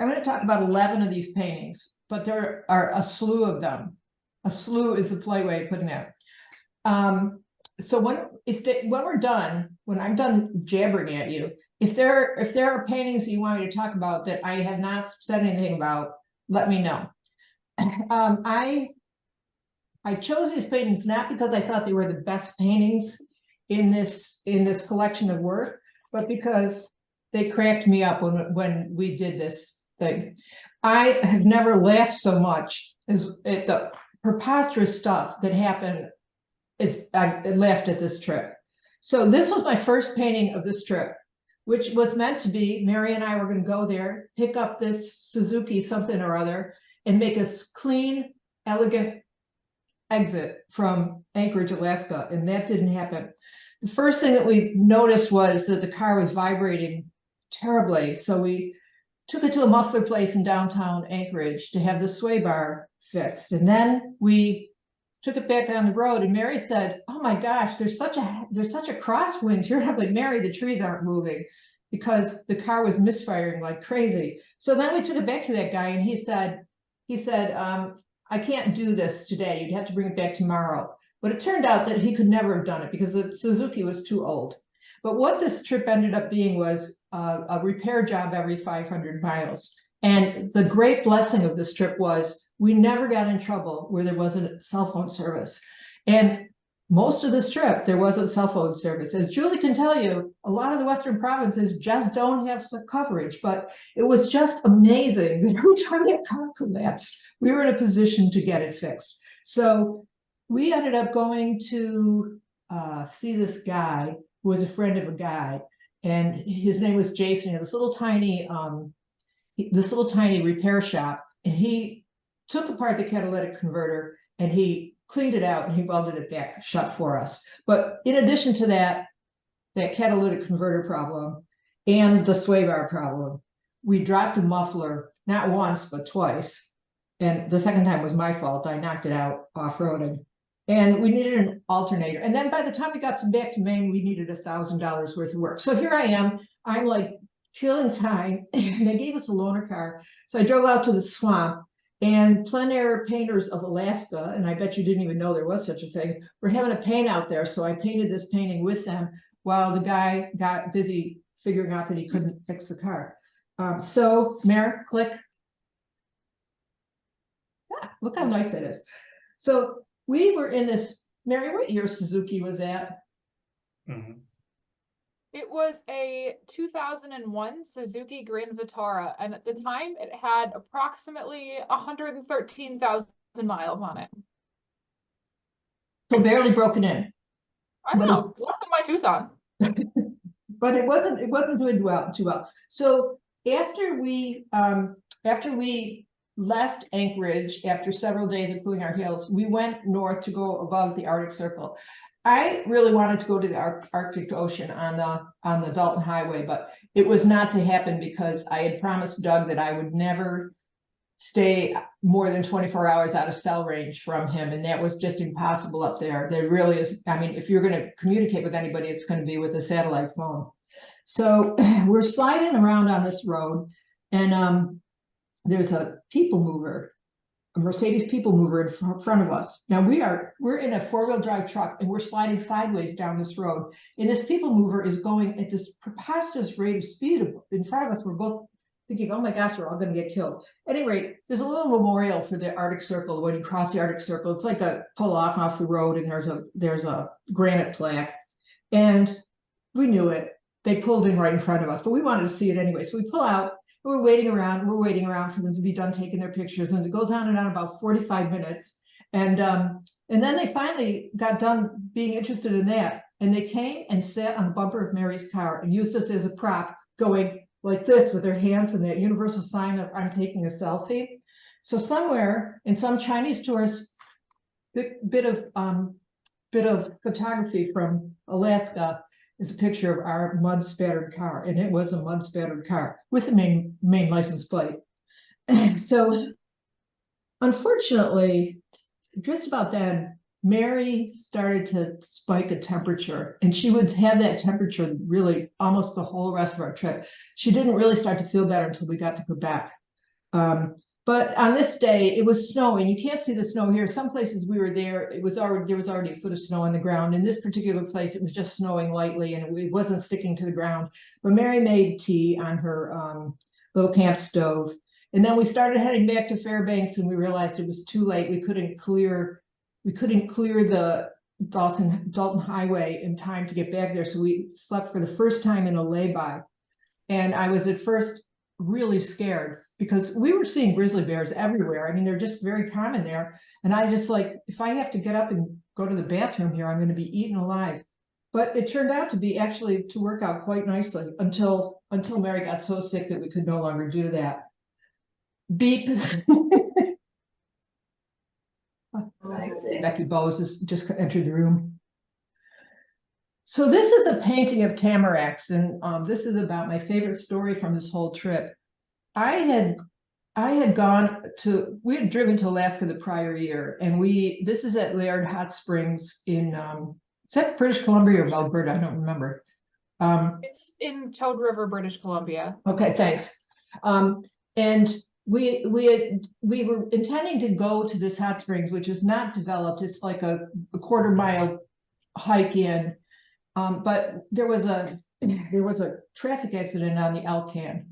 I'm going to talk about 11 of these paintings, but there are a slew of them. A slew is the polite way of putting it. So when we're done, when I'm done jabbering at you, if there are paintings that you want me to talk about that I have not said anything about, let me know. I chose these paintings not because I thought they were the best paintings in this collection of work, but because they cracked me up when we did this thing. I have never laughed so much as at the preposterous stuff that happened. I laughed at this trip. So this was my first painting of this trip, which was meant to be, Mary and I were going to go there, pick up this Suzuki something or other, and make a clean, elegant exit from Anchorage, Alaska, and that didn't happen. The first thing that we noticed was that the car was vibrating terribly, so we took it to a muffler place in downtown Anchorage to have the sway bar fixed, and then we took it back on the road, and Mary said, "Oh my gosh, there's such a crosswind here." I'm like, "Mary, the trees aren't moving," because the car was misfiring like crazy. So then we took it back to that guy, and he said, "I can't do this today. You'd have to bring it back tomorrow." But it turned out that he could never have done it because the Suzuki was too old. But what this trip ended up being was a repair job every 500 miles. And the great blessing of this trip was we never got in trouble where there wasn't cell phone service. And most of this trip, there wasn't cell phone service. As Julie can tell you, a lot of the Western provinces just don't have coverage, but it was just amazing that every time that car collapsed, we were in a position to get it fixed. So we ended up going to see this guy who was a friend of a guy, and his name was Jason. He had this little tiny repair shop, and he took apart the catalytic converter and he cleaned it out and he welded it back shut for us. But in addition to that catalytic converter problem and the sway bar problem, we dropped a muffler not once but twice, and the second time was my fault. I knocked it out off-roading, and we needed an alternator. And then by the time we got back to Maine, we needed $1,000 worth of work. So here I am, I'm like killing time, and they gave us a loaner car. So I drove out to the swamp, and Plein Air Painters of Alaska, and I bet you didn't even know there was such a thing, we're having a paint out there. So I painted this painting with them while the guy got busy figuring out that he couldn't fix the car. So Mary, click. Ah, look how nice it is. So we were in this, Mary, what year Suzuki was that? Mm-hmm. It was a 2001 Suzuki Grand Vitara, and at the time it had approximately 113,000 miles on it. So barely broken in. I don't know, less than my Tucson. But it wasn't doing too well. So after we left Anchorage, after several days of cooling our heels, we went north to go above the Arctic Circle. I really wanted to go to the Arctic Ocean on the Dalton Highway, but it was not to happen because I had promised Doug that I would never stay more than 24 hours out of cell range from him, and that was just impossible up there. There really is, I mean, if you're going to communicate with anybody, it's going to be with a satellite phone. So we're sliding around on this road, and there's a people mover, a Mercedes people mover in front of us. Now we're in a four-wheel drive truck, and we're sliding sideways down this road, and this people mover is going at this preposterous rate of speed in front of us. We're both thinking, oh my gosh, we're all going to get killed. At any rate, there's a little memorial for the Arctic Circle. When you cross the Arctic Circle, it's like a pull off the road, and there's a granite plaque, and we knew it. They pulled in right in front of us, but we wanted to see it anyway. So we pull out. We're waiting around for them to be done taking their pictures, and it goes on and on about 45 minutes. And then they finally got done being interested in that, and they came and sat on the bumper of Mary's car and used us as a prop, going like this with their hands and that universal sign of "I'm taking a selfie." So somewhere in some Chinese tourist bit of photography from Alaska is a picture of our mud spattered car, and it was a mud spattered car with the main license plate. So unfortunately, just about then, Mary started to spike a temperature, and she would have that temperature really almost the whole rest of our trip. She didn't really start to feel better until we got to Quebec. But on this day, it was snowing. You can't see the snow here. Some places we were there, there was already a foot of snow on the ground. In this particular place, it was just snowing lightly and it wasn't sticking to the ground. But Mary made tea on her little camp stove. And then we started heading back to Fairbanks and we realized it was too late. We couldn't clear the Dalton Highway in time to get back there. So we slept for the first time in a lay-by. And I was at first really scared because we were seeing grizzly bears everywhere. I mean, they're just very common there. And I just like, if I have to get up and go to the bathroom here, I'm going to be eaten alive. But it turned out to be actually to work out quite nicely until Mary got so sick that we could no longer do that. Beep. Becky Bowes has just entered the room. So this is a painting of tamaracks, and this is about my favorite story from this whole trip. We had driven to Alaska the prior year, and this is at Laird Hot Springs in, is that British Columbia or Alberta? I don't remember. It's in Toad River, British Columbia. Okay, thanks. And we were intending to go to this hot springs, which is not developed. It's like a quarter-mile hike in, but there was a traffic accident on the Elcan,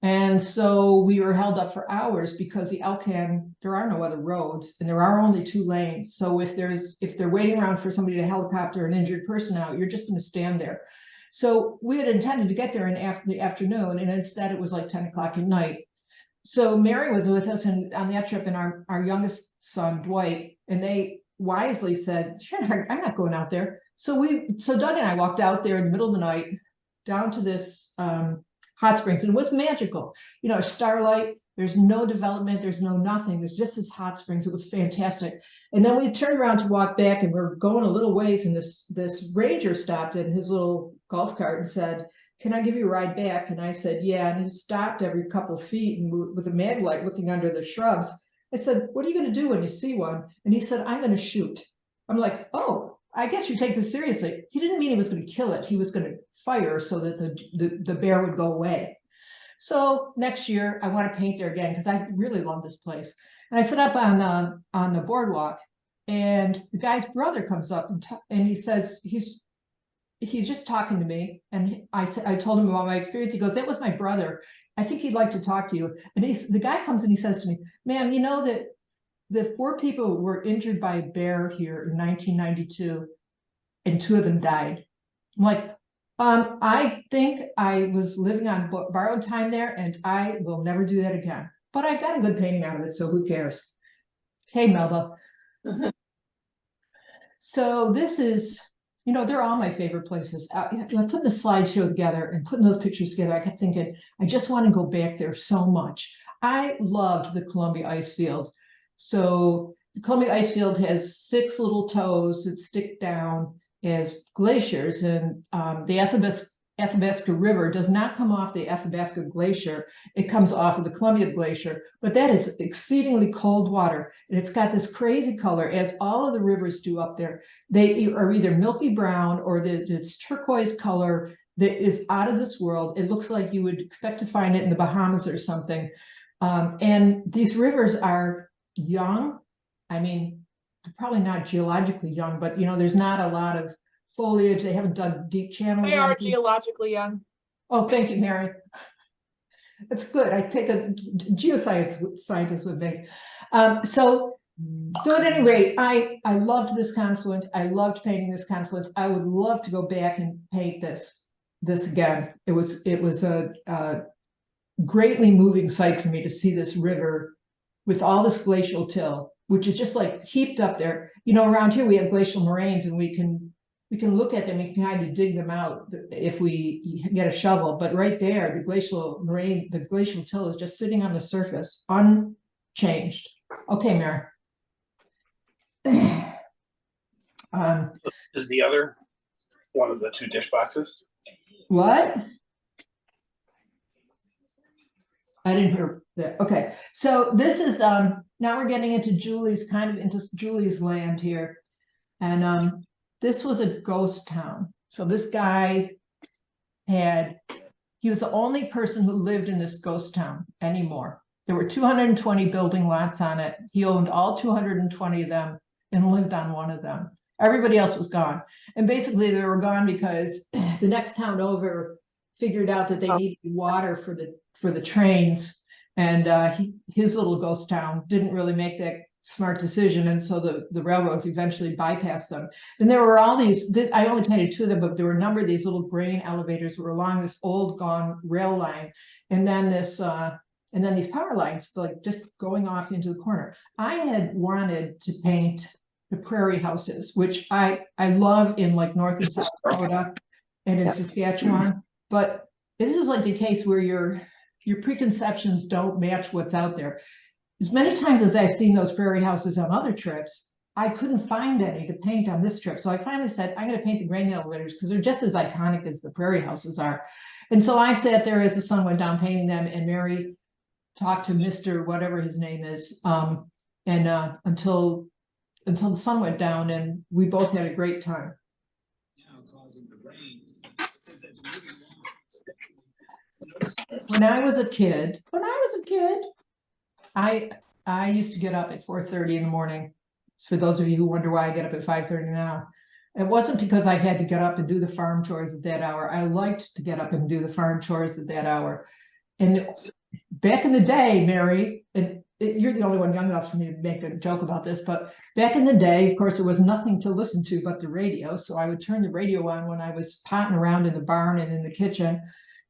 and so we were held up for hours because the Elcan, there are no other roads and there are only 2 lanes. So if they're waiting around for somebody to helicopter an injured person out, you're just going to stand there. So we had intended to get there in the afternoon, and instead it was like 10 o'clock at night. So Mary was with us on that trip, and our youngest son, Dwight, and they wisely said, sure, I'm not going out there. So Doug and I walked out there in the middle of the night down to this hot springs, and it was magical. You know, starlight, there's no development, there's no nothing, there's just this hot springs. It was fantastic. And then we turned around to walk back, and we're going a little ways, and this ranger stopped in his little golf cart and said, can I give you a ride back? And I said, yeah. And he stopped every couple of feet and with a mag light looking under the shrubs. I said, what are you going to do when you see one? And he said, I'm going to shoot. I'm like, oh, I guess you take this seriously. He didn't mean he was going to kill it. He was going to fire so that the bear would go away. So next year I want to paint there again because I really love this place. And I set up on the boardwalk, and the guy's brother comes up and he says, he's just talking to me, and I told him about my experience. He goes, that was my brother. I think he'd like to talk to you. And the guy comes and he says to me, ma'am, you know that the 4 people were injured by a bear here in 1992, and 2 of them died. I'm like, I think I was living on borrowed time there, and I will never do that again. But I got a good painting out of it, so who cares? Hey, Melba. So this is, you know, they're all my favorite places. Putting the slideshow together and putting those pictures together, I kept thinking, I just want to go back there so much. I loved the Columbia ice field. So the Columbia ice field has 6 little toes that stick down as glaciers, and the Athabasca River does not come off the Athabasca Glacier. It comes off of the Columbia Glacier, but that is exceedingly cold water, and it's got this crazy color, as all of the rivers do up there. They are either milky brown or it's turquoise color that is out of this world. It looks like you would expect to find it in the Bahamas or something. And these rivers are young. I mean, they're probably not geologically young, but you know, there's not a lot of foliage. They haven't dug deep channels. They are geologically young. Oh, thank you, Mary. That's good. I take a geoscience scientist with me. So at any rate, I loved this confluence. I loved painting this confluence. I would love to go back and paint this again. It was a greatly moving sight for me to see this river with all this glacial till, which is just like heaped up there. You know, around here we have glacial moraines, and we can look at them, we can kind of dig them out if we get a shovel. But right there, the glacial moraine, the glacial till is just sitting on the surface, unchanged. Okay, Mary. Is the other one of the 2 dish boxes? What? I didn't hear that. Okay, so this is now we're getting into Julie's land here, and this was a ghost town. So this guy he was the only person who lived in this ghost town anymore. There were 220 building lots on it. He owned all 220 of them and lived on one of them. Everybody else was gone. And basically they were gone because the next town over figured out that they needed water for the trains. And his little ghost town didn't really make that smart decision. And so the railroads eventually bypassed them. And there were all I only painted 2 of them, but there were a number of these little grain elevators were along this old gone rail line. And then these power lines like just going off into the corner. I had wanted to paint the prairie houses, which I love in like North and South Dakota and in Saskatchewan. But this is like the case where your preconceptions don't match what's out there. As many times as I've seen those prairie houses on other trips, I couldn't find any to paint on this trip. So I finally said, I'm going to paint the grain elevators because they're just as iconic as the prairie houses are. And so I sat there as the sun went down painting them, and Mary talked to Mr. whatever his name is, until the sun went down, and we both had a great time. When I was a kid, I used to get up at 4:30 in the morning. For those of you who wonder why I get up at 5:30 now, it wasn't because I had to get up and do the farm chores at that hour. I liked to get up and do the farm chores at that hour. And back in the day, Mary, and you're the only one young enough for me to make a joke about this, but back in the day, of course, there was nothing to listen to but the radio. So I would turn the radio on when I was potting around in the barn and in the kitchen,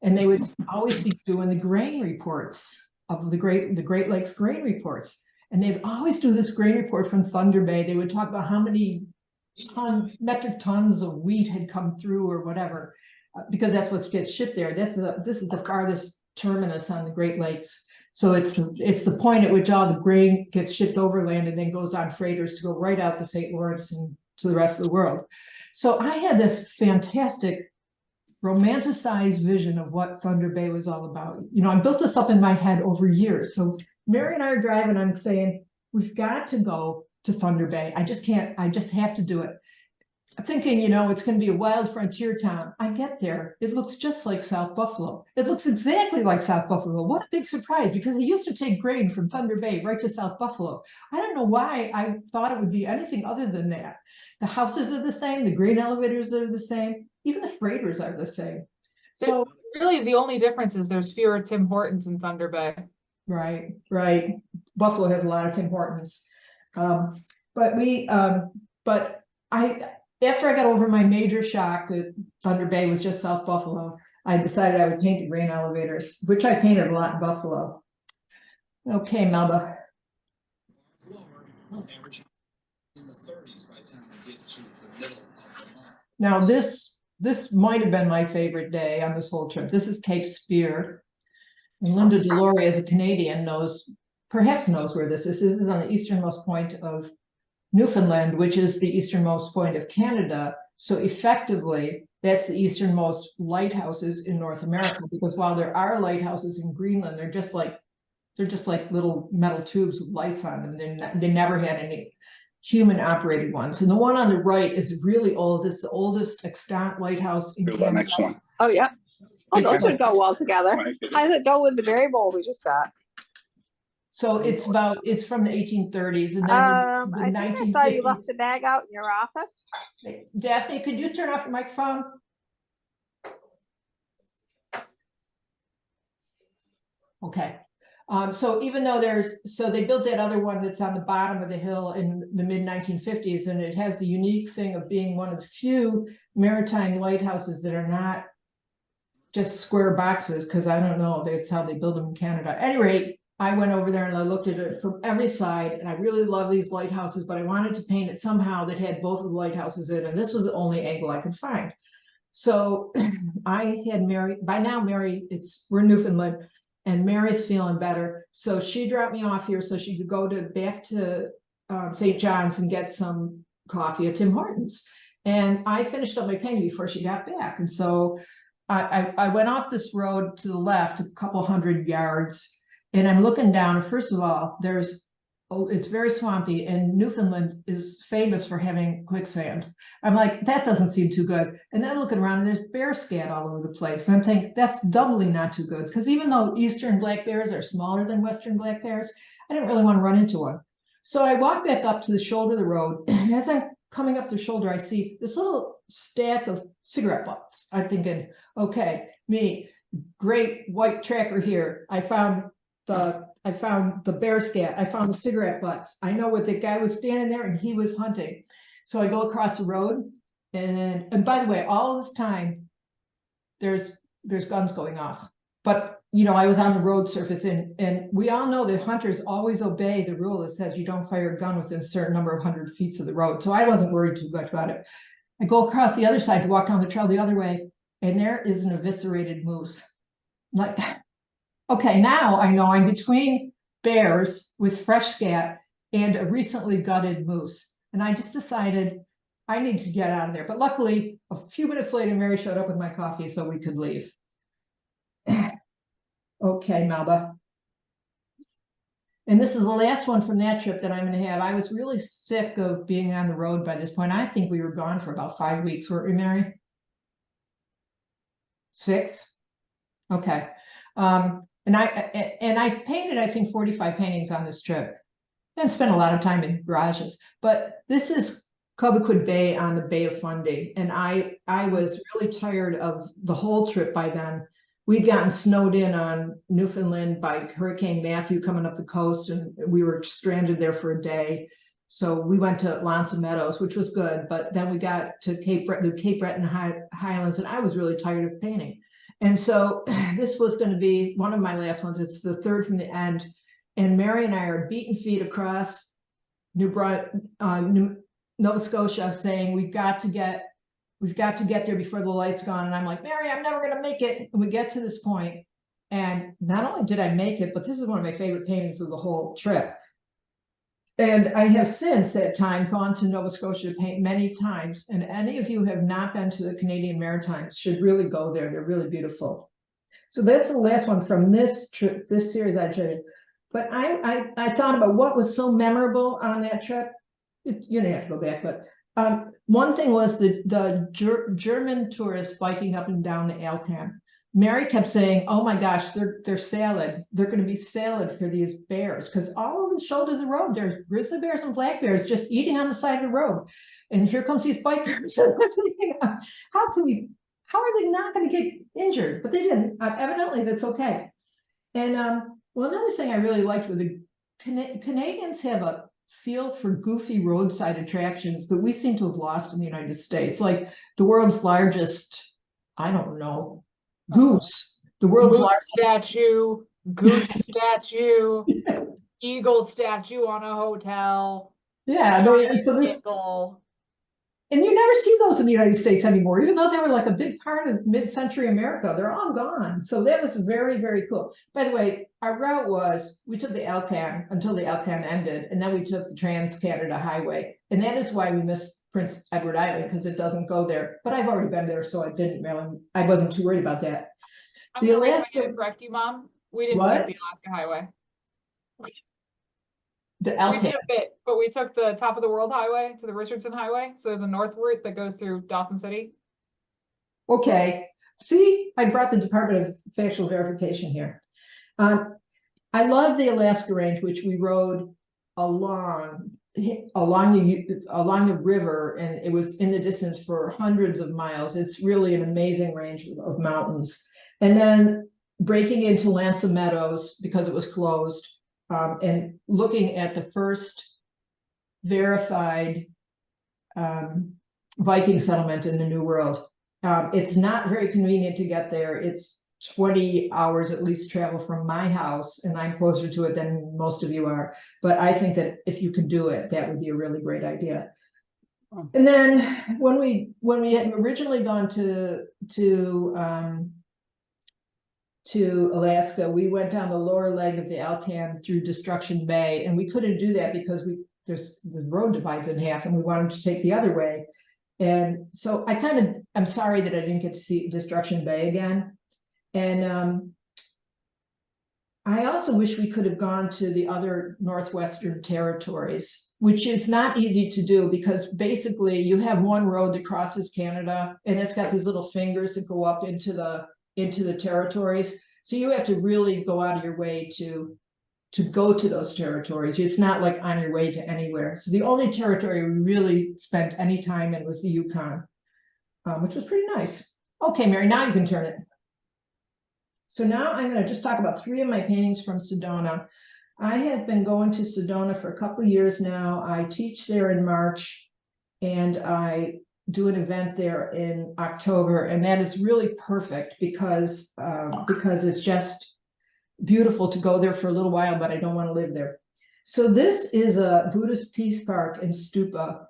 and they would always be doing the grain reports of the Great Lakes grain reports. And they'd always do this grain report from Thunder Bay. They would talk about how many metric tons of wheat had come through or whatever, because that's what gets shipped there. This is the farthest terminus on the Great Lakes. So it's the point at which all the grain gets shipped overland and then goes on freighters to go right out to St. Lawrence and to the rest of the world. So I had this fantastic romanticized vision of what Thunder Bay was all about. You know, I built this up in my head over years. So Mary and I are driving, I'm saying, we've got to go to Thunder Bay. I just have to do it. I'm thinking, you know, it's going to be a wild frontier town. I get there. It looks just like South Buffalo. It looks exactly like South Buffalo. What a big surprise, because they used to take grain from Thunder Bay right to South Buffalo. I don't know why I thought it would be anything other than that. The houses are the same. The grain elevators are the same. Even the freighters are the same. So really the only difference is there's fewer Tim Hortons in Thunder Bay. Right. Buffalo has a lot of Tim Hortons. After I got over my major shock that Thunder Bay was just South Buffalo, I decided I would paint the grain elevators, which I painted a lot in Buffalo. Okay, Melba. Now this might have been my favorite day on this whole trip. This is Cape Spear. And Linda Delory, as a Canadian, perhaps knows where this is. This is on the easternmost point of Newfoundland, which is the easternmost point of Canada. So effectively, that's the easternmost lighthouses in North America, because while there are lighthouses in Greenland, they're just like little metal tubes with lights on them. They never had any human operated ones. And the one on the right is really old. It's the oldest extant lighthouse in Canada. Next one. Oh, yeah. Oh, those would go well together. How does it go with the berry bowl we just got? So it's from the 1830s, and then I think I saw you left the bag out in your office. Daphne, could you turn off your microphone? Okay. So even though they built that other one that's on the bottom of the hill in the mid-1950s, and it has the unique thing of being one of the few maritime lighthouses that are not just square boxes, because I don't know, that's how they build them in Canada. At any rate, I went over there and I looked at it from every side, and I really love these lighthouses, but I wanted to paint it somehow that had both of the lighthouses in, and this was the only angle I could find. So I had Mary, by now Mary, we're in Newfoundland, and Mary's feeling better. So she dropped me off here so she could go back to St. John's and get some coffee at Tim Hortons. And I finished up my painting before she got back. And so I went off this road to the left a couple hundred yards, and I'm looking down. First of all, there's it's very swampy, and Newfoundland is famous for having quicksand. I'm like, that doesn't seem too good. And then I'm looking around and there's bear scat all over the place. And I think that's doubly not too good, because even though eastern black bears are smaller than western black bears, I didn't really want to run into one. So I walk back up to the shoulder of the road, and as I'm coming up the shoulder, I see this little stack of cigarette butts. I'm thinking, okay, me, great white tracker here. I found the bear scat. I found the cigarette butts. I know what the guy was standing there and he was hunting. So I go across the road, and by the way, all this time there's guns going off. But you know, I was on the road surface, and we all know that hunters always obey the rule that says you don't fire a gun within a certain number of 100 feet of the road. So I wasn't worried too much about it. I go across the other side to walk down the trail the other way, and there is an eviscerated moose. Like, okay, now I know I'm between bears with fresh scat and a recently gutted moose. And I just decided I need to get out of there. But luckily, a few minutes later, Mary showed up with my coffee so we could leave. Okay, Melba. And this is the last one from that trip that I'm going to have. I was really sick of being on the road by this point. I think we were gone for about 5 weeks, weren't we, Mary? 6? Okay. And I painted, I think, 45 paintings on this trip and spent a lot of time in garages. But this is Cobequid Bay on the Bay of Fundy. And I was really tired of the whole trip by then. We'd gotten snowed in on Newfoundland by Hurricane Matthew coming up the coast, and we were stranded there for a day. So we went to Lanza Meadows, which was good, but then we got to the Cape Breton Highlands, and I was really tired of painting. And so this was going to be one of my last ones. It's the third from the end. And Mary and I are beating feet across Nova Scotia saying, we've got to get there before the light's gone. And I'm like, Mary, I'm never going to make it. And we get to this point, and not only did I make it, but this is one of my favorite paintings of the whole trip. And I have since that time gone to Nova Scotia to paint many times. And any of you who have not been to the Canadian Maritimes should really go there. They're really beautiful. So that's the last one from this trip, this series I showed you. But I thought about what was so memorable on that trip. You don't have to go back, but one thing was the German tourists biking up and down the Alcan. Mary kept saying, oh my gosh, they're salad. They're going to be salad for these bears, because all over the shoulders of the road, there's grizzly bears and black bears just eating on the side of the road. And here comes these bikers. How are they not going to get injured? But they didn't. Evidently, that's okay. And well, another thing I really liked was the Canadians have a feel for goofy roadside attractions that we seem to have lost in the United States, like the world's largest, I don't know, goose. The world's largest statue, goose statue, eagle statue on a hotel. Yeah, and so there's, and you never see those in the United States anymore, even though they were like a big part of mid-century America. They're all gone. So that was very, very cool. By the way, our route was, we took the Alcan until the Alcan ended, and then we took the Trans-Canada Highway. And that is why we missed Prince Edward Island, because it doesn't go there. But I've already been there, so I wasn't too worried about that. I'm going to correct you, Mom. We didn't take the Alaska Highway. The Alcan. We did a bit, but we took the top of the world highway to the Richardson Highway. So there's a north route that goes through Dawson City. Okay. See, I brought the Department of Factual Verification here. I love the Alaska Range, which we rode along the river, and it was in the distance for hundreds of miles. It's really an amazing range of mountains. And then breaking into Lanza Meadows because it was closed. And looking at the first verified Viking settlement in the New World. It's not very convenient to get there. It's 20 hours at least travel from my house, and I'm closer to it than most of you are. But I think that if you could do it, that would be a really great idea. And then when we had originally gone to Alaska, we went down the lower leg of the Alcan through Destruction Bay, and we couldn't do that because the road divides in half, and we wanted to take the other way. And so I'm sorry that I didn't get to see Destruction Bay again. And I also wish we could have gone to the other Northwestern territories, which is not easy to do because basically you have one road that crosses Canada and it's got these little fingers that go up into the territories. So you have to really go out of your way to go to those territories. It's not like on your way to anywhere. So the only territory we really spent any time in was the Yukon, which was pretty nice. Okay, Mary, now you can turn it. So now I'm going to just talk about 3 of my paintings from Sedona. I have been going to Sedona for a couple of years now. I teach there in March and I do an event there in October, and that is really perfect because it's just beautiful to go there for a little while, but I don't want to live there. So this is a Buddhist Peace Park in Stupa.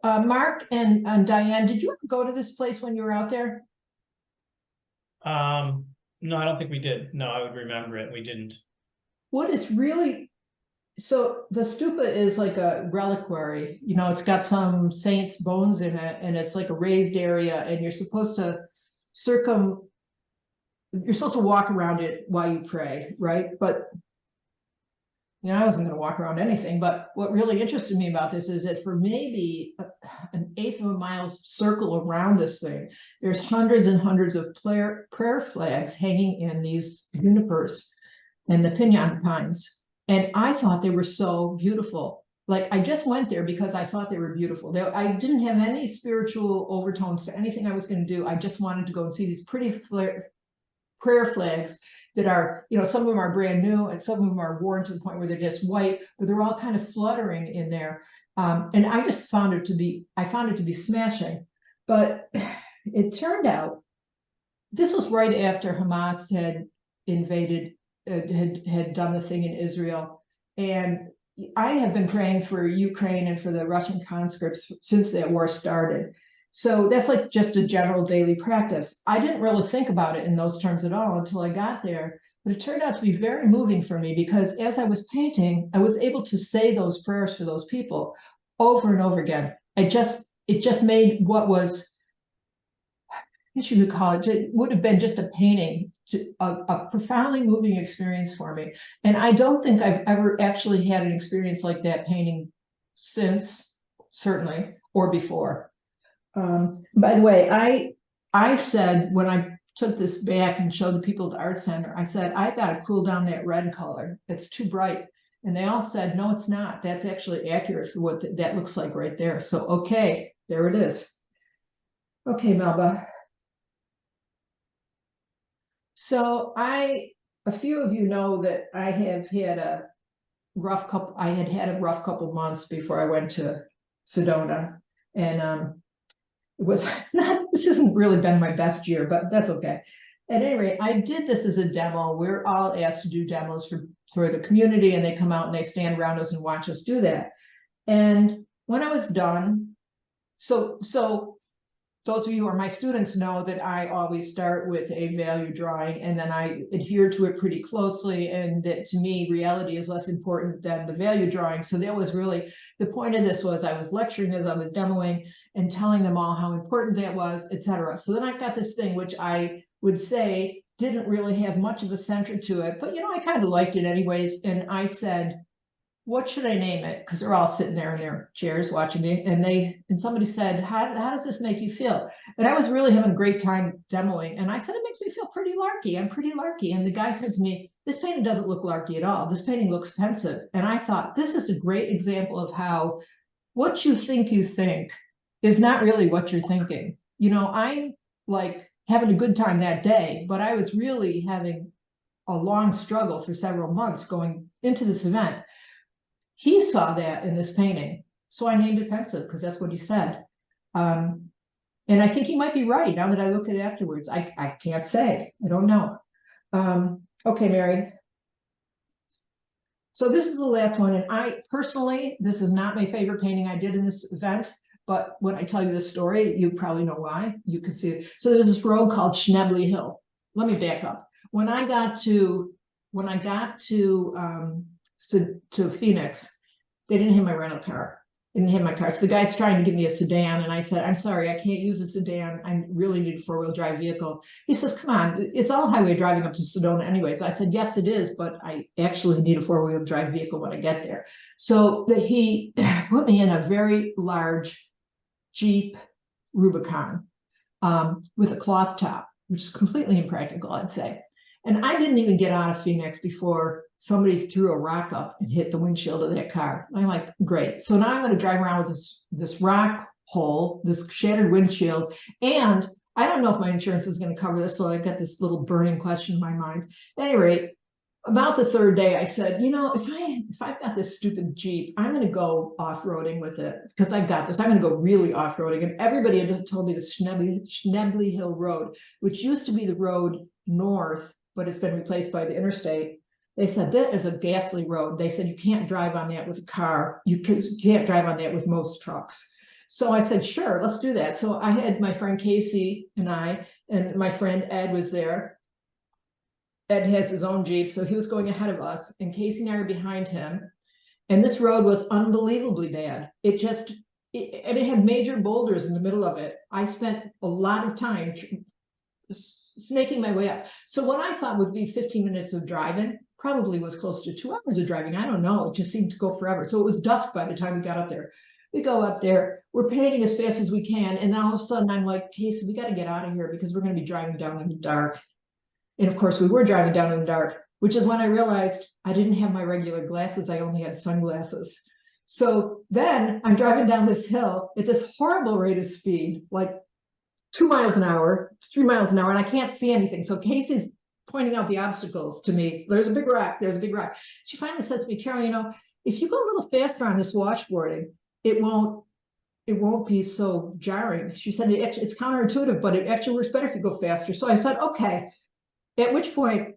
Mark and Diane, did you ever go to this place when you were out there? No, I don't think we did. No, I would remember it. We didn't. What is really, so the stupa is like a reliquary, you know, it's got some saint's bones in it and it's like a raised area and you're supposed to walk around it while you pray, right? But you know, I wasn't going to walk around anything, but what really interested me about this is that for maybe an eighth of a mile circle around this thing, there's hundreds and hundreds of prayer flags hanging in these junipers and the piñon pines. And I thought they were so beautiful. Like I just went there because I thought they were beautiful. I didn't have any spiritual overtones to anything I was going to do. I just wanted to go and see these pretty prayer flags that are, you know, some of them are brand new and some of them are worn to the point where they're just white, but they're all kind of fluttering in there. And I just found it to be smashing. But it turned out this was right after Hamas had invaded, had done the thing in Israel. And I have been praying for Ukraine and for the Russian conscripts since that war started. So that's like just a general daily practice. I didn't really think about it in those terms at all until I got there, but it turned out to be very moving for me because as I was painting, I was able to say those prayers for those people over and over again. It just made what was, I guess you could call it would have been just a painting, a profoundly moving experience for me. And I don't think I've ever actually had an experience like that painting since, certainly, or before. By the way, I said when I took this back and showed the people at the art center, I said, I gotta cool down that red color. It's too bright. And they all said, no, it's not. That's actually accurate for what that looks like right there. So, okay, there it is. Okay, Melba. So a few of you know that I have had a rough couple, I had a rough couple months before I went to Sedona. And it was not, this hasn't really been my best year, but that's okay. At any rate, I did this as a demo. We're all asked to do demos for the community, and they come out and they stand around us and watch us do that. And when I was done, so those of you who are my students know that I always start with a value drawing and then I adhere to it pretty closely, and that to me reality is less important than the value drawing. So that was really the point of this. Was I was lecturing as I was demoing and telling them all how important that was, etc. So then I got this thing which I would say didn't really have much of a center to it, but you know, I kind of liked it anyways. And I said, what should I name it? Because they're all sitting there in their chairs watching me, and somebody said, how does this make you feel? And I was really having a great time demoing, and I said, it makes me feel pretty larky. I'm pretty larky. And the guy said to me, this painting doesn't look larky at all. This painting looks pensive. And I thought, this is a great example of how what you think is not really what you're thinking. You know, I'm like having a good time that day, but I was really having a long struggle for several months going into this event. He saw that in this painting, so I named it pensive because that's what he said. And I think he might be right now that I look at it afterwards. I can't say, I don't know. Okay, Mary. So this is the last one, and I personally, this is not my favorite painting I did in this event, but when I tell you this story, you probably know why. You can see it. So there's this road called Schnebly Hill. Let me back up. When I got to Phoenix, they didn't have my rental car. didn't have my car. So the guy's trying to give me a sedan, and I said, I'm sorry, I can't use a sedan. I really need a four-wheel drive vehicle. He says, come on, it's all highway driving up to Sedona anyways. I said, yes, it is, but I actually need a four-wheel drive vehicle when I get there. So he put me in a very large Jeep Rubicon with a cloth top, which is completely impractical, I'd say. And I didn't even get out of Phoenix before somebody threw a rock up and hit the windshield of that car. I'm like, great. So now I'm going to drive around with this rock hole, this shattered windshield. And I don't know if my insurance is going to cover this. So I got this little burning question in my mind. At any rate, about the third day, I said, you know, if I've got this stupid Jeep, I'm going to go off-roading with it because I've got this. I'm going to go really off-roading. And everybody had told me the Schnebley Hill Road, which used to be the road north, but it's been replaced by the interstate. They said that is a ghastly road. They said you can't drive on that with a car. You can't drive on that with most trucks. So I said, sure, let's do that. So I had my friend Casey and my friend Ed was there. Ed has his own Jeep, so he was going ahead of us, and Casey and I were behind him. And this road was unbelievably bad. It had major boulders in the middle of it. I spent a lot of time snaking my way up. So what I thought would be 15 minutes of driving probably was close to 2 hours of driving. I don't know. It just seemed to go forever. So it was dusk by the time we got up there. We go up there, we're painting as fast as we can. And then all of a sudden I'm like, Casey, we got to get out of here because we're going to be driving down in the dark. And of course we were driving down in the dark, which is when I realized I didn't have my regular glasses. I only had sunglasses. So then I'm driving down this hill at this horrible rate of speed, like 2 miles an hour, 3 miles an hour, and I can't see anything. So Casey's pointing out the obstacles to me. There's a big rock, there's a big rock. She finally says to me, Carol, you know, if you go a little faster on this washboarding, it won't be so jarring. She said, it's counterintuitive, but it actually works better if you go faster. So I said, okay. At which point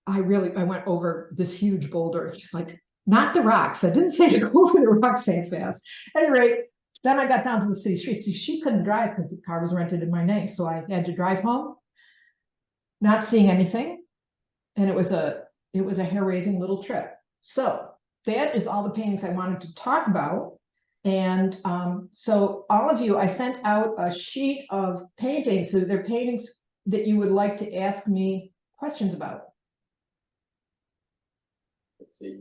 I went over this huge boulder. She's like, not the rocks. I didn't say to go over the rocks that fast. At any rate, then I got down to the city street. So she couldn't drive because the car was rented in my name. So I had to drive home, not seeing anything. And it was a hair-raising little trip. So that is all the paintings I wanted to talk about. And so all of you, I sent out a sheet of paintings. So they're paintings that you would like to ask me questions about. Let's see.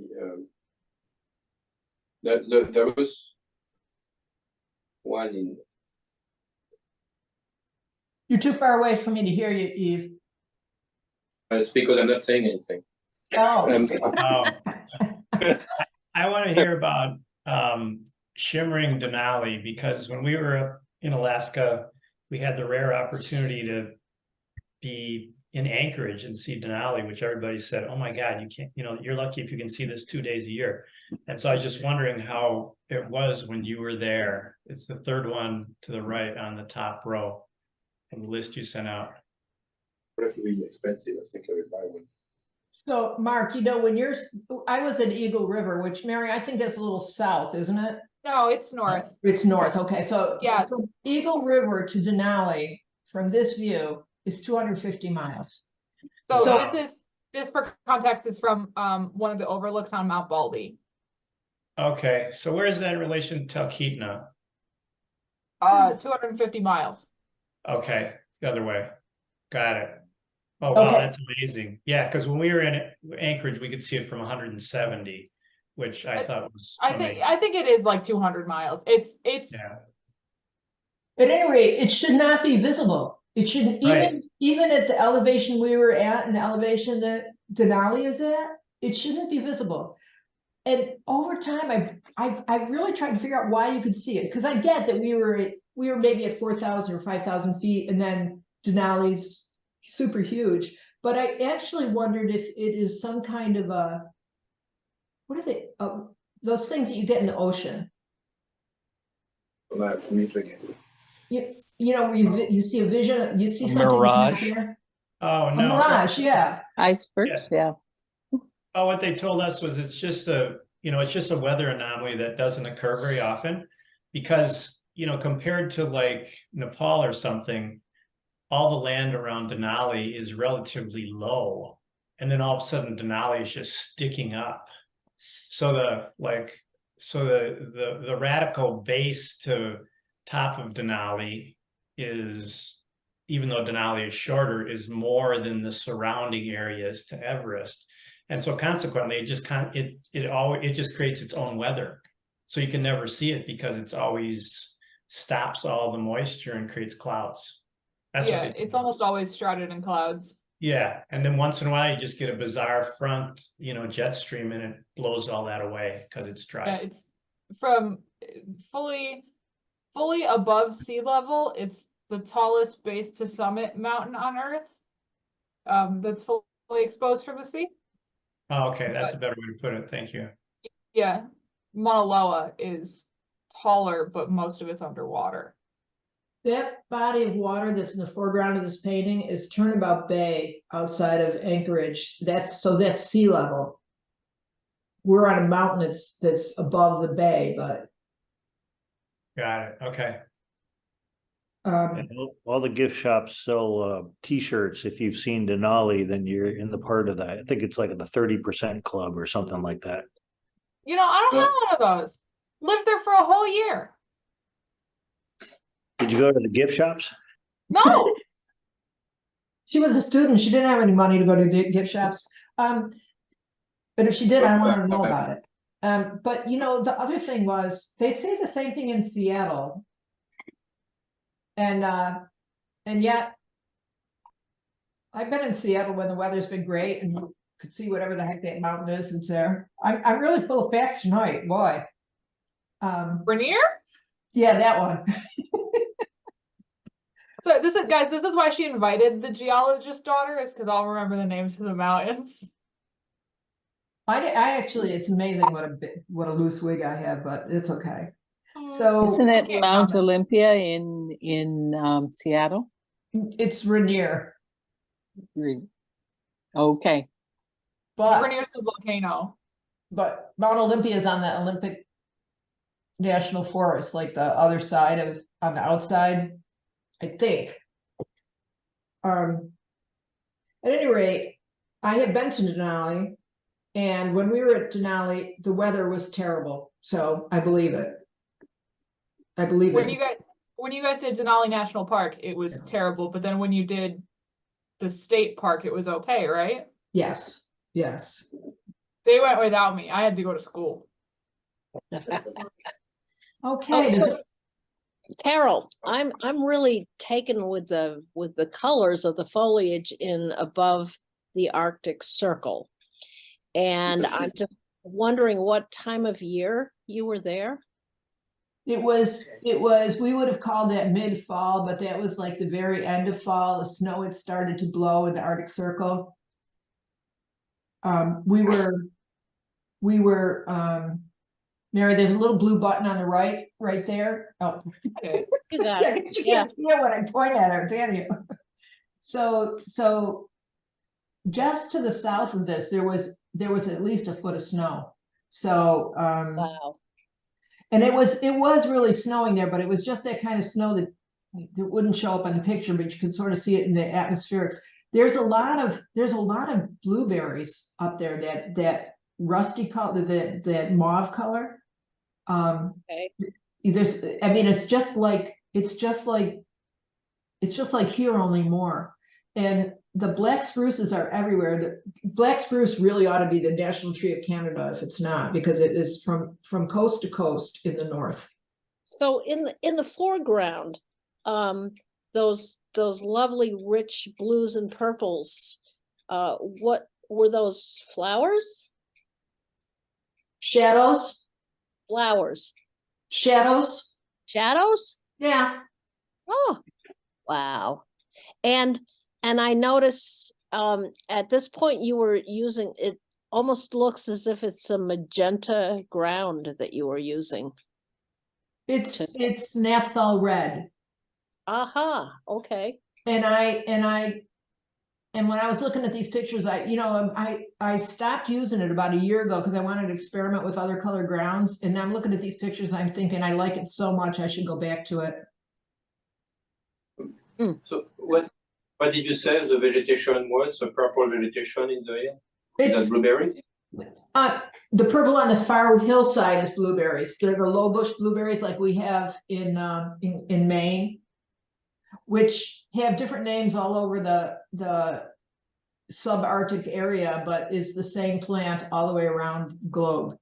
There was one in. You're too far away for me to hear you, Eve. It's because I'm not saying anything. Oh. I want to hear about shimmering Denali, because when we were in Alaska, we had the rare opportunity to be in Anchorage and see Denali, which everybody said, oh my God, you can't, you're lucky if you can see this 2 days a year. And so I was just wondering how it was when you were there. It's the third one to the right on the top row in the list you sent out. Really expensive. I think I would buy one. So Mark, I was at Eagle River, which Mary, I think that's a little south, isn't it? No, it's north. It's north. Okay. So Yes. from Eagle River to Denali from this view is 250 miles. So this for context is from one of the overlooks on Mount Baldy. Okay. So where is that in relation to Talkeetna? 250 miles. Okay. The other way. Got it. Oh, wow. Okay. That's amazing. Yeah. Because when we were in Anchorage, we could see it from 170, which I thought was amazing. I think it is like 200 miles. It's yeah. At any rate, it should not be visible. It shouldn't, even at the elevation we were at and the elevation that Denali is at, it shouldn't be visible. And over time, I've really tried to figure out why you could see it, because I get that we were maybe at 4,000 or 5,000 feet, and then Denali's super huge. But I actually wondered if it is some kind of what are they? Those things that you get in the ocean. Where you see a vision, you see something. Mirage. Oh, A no. mirage, yeah. Icebergs, yeah. Oh, what they told us was it's just a weather anomaly that doesn't occur very often, because, compared to like Nepal or something, all the land around Denali is relatively low. And then all of a sudden Denali is just sticking up. So so the radical base to top of Denali is, even though Denali is shorter, is more than the surrounding areas to Everest. And so consequently, it just creates its own weather. So you can never see it because it's always stops all the moisture and creates clouds. That's Yeah, what they it's do. almost always shrouded in clouds. Yeah, and then once in a while you just get a bizarre front, jet stream, and it blows all that away because it's dry. Yeah, it's from fully above sea level. It's the tallest base to summit mountain on Earth. That's fully exposed from the sea. Oh, okay, that's a better way to put it. Thank you. Yeah, Mauna Loa is taller, but most of it's underwater. That body of water that's in the foreground of this painting is Turnabout Bay outside of Anchorage. That's sea level. We're on a mountain that's above the bay, but Got it. Okay. um, All the gift shops sell T-shirts. If you've seen Denali, then you're in the part of that. I think it's like the 30% club or something like that. I don't have one of those. Lived there for a whole year. Did you go to the gift shops? No. she was a student. She didn't have any money to go to gift shops. But if she did, I want to know about it. But the other thing was they'd say the same thing in Seattle. And yet I've been in Seattle when the weather's been great and you could see whatever the heck that mountain is that's there. I'm really full of facts tonight, boy. Rainier? Yeah, that one. So this is why she invited the geologist daughter, is because I'll remember the names of the mountains. I actually, it's amazing what a loose wig I have, but it's okay. So Isn't it can't Mount comment. Olympia in Seattle? it's Rainier, Okay. but Rainier's a volcano. Mount Olympia is on the Olympic National Forest, like the other side on the outside, I think. At any rate, I have been to Denali, and when we were at Denali, the weather was terrible. So I believe it. I believe When it. you guys did Denali National Park, it was terrible. But then when you did the state park, it was okay, right? Yes. They went without me. I had to go to school. Okay. So, Carol, I'm really taken with the colors of the foliage in above the Arctic Circle. And I'm just wondering what time of year you were there. It was, we would have called that mid-fall, but that was like the very end of fall. The snow had started to blow in the Arctic Circle. We were, Mary, there's a little blue button on the right there. Oh, Okay. You got yeah, it. you can't see it when I point at her, can you? So just to the south of this, there was at least a foot of snow. So, Wow. and it was really snowing there, but it was just that kind of snow that wouldn't show up on the picture, but you could sort of see it in the atmospherics. There's a lot of blueberries up there, that rusty color, that mauve color. Okay. It's just like here, only more. And the black spruces are everywhere. The black spruce really ought to be the national tree of Canada if it's not, because it is from coast to coast in the north. So in the foreground, those lovely rich blues and purples, what were those flowers? Shadows. Flowers. Shadows. Shadows? Yeah. Oh, wow. And I notice at this point you were using, it almost looks as if it's a magenta ground that you were using. It's naphthol red. Aha, okay. And when I was looking at these pictures, I stopped using it about a year ago because I wanted to experiment with other color grounds. And I'm looking at these pictures, I'm thinking I like it so much I should go back to it. So what did you say the vegetation was? The purple vegetation in the air? Is that blueberries? the purple on the far hillside is blueberries. They're the low bush blueberries like we have in Maine, which have different names all over the subarctic area, but is the same plant all the way around the globe.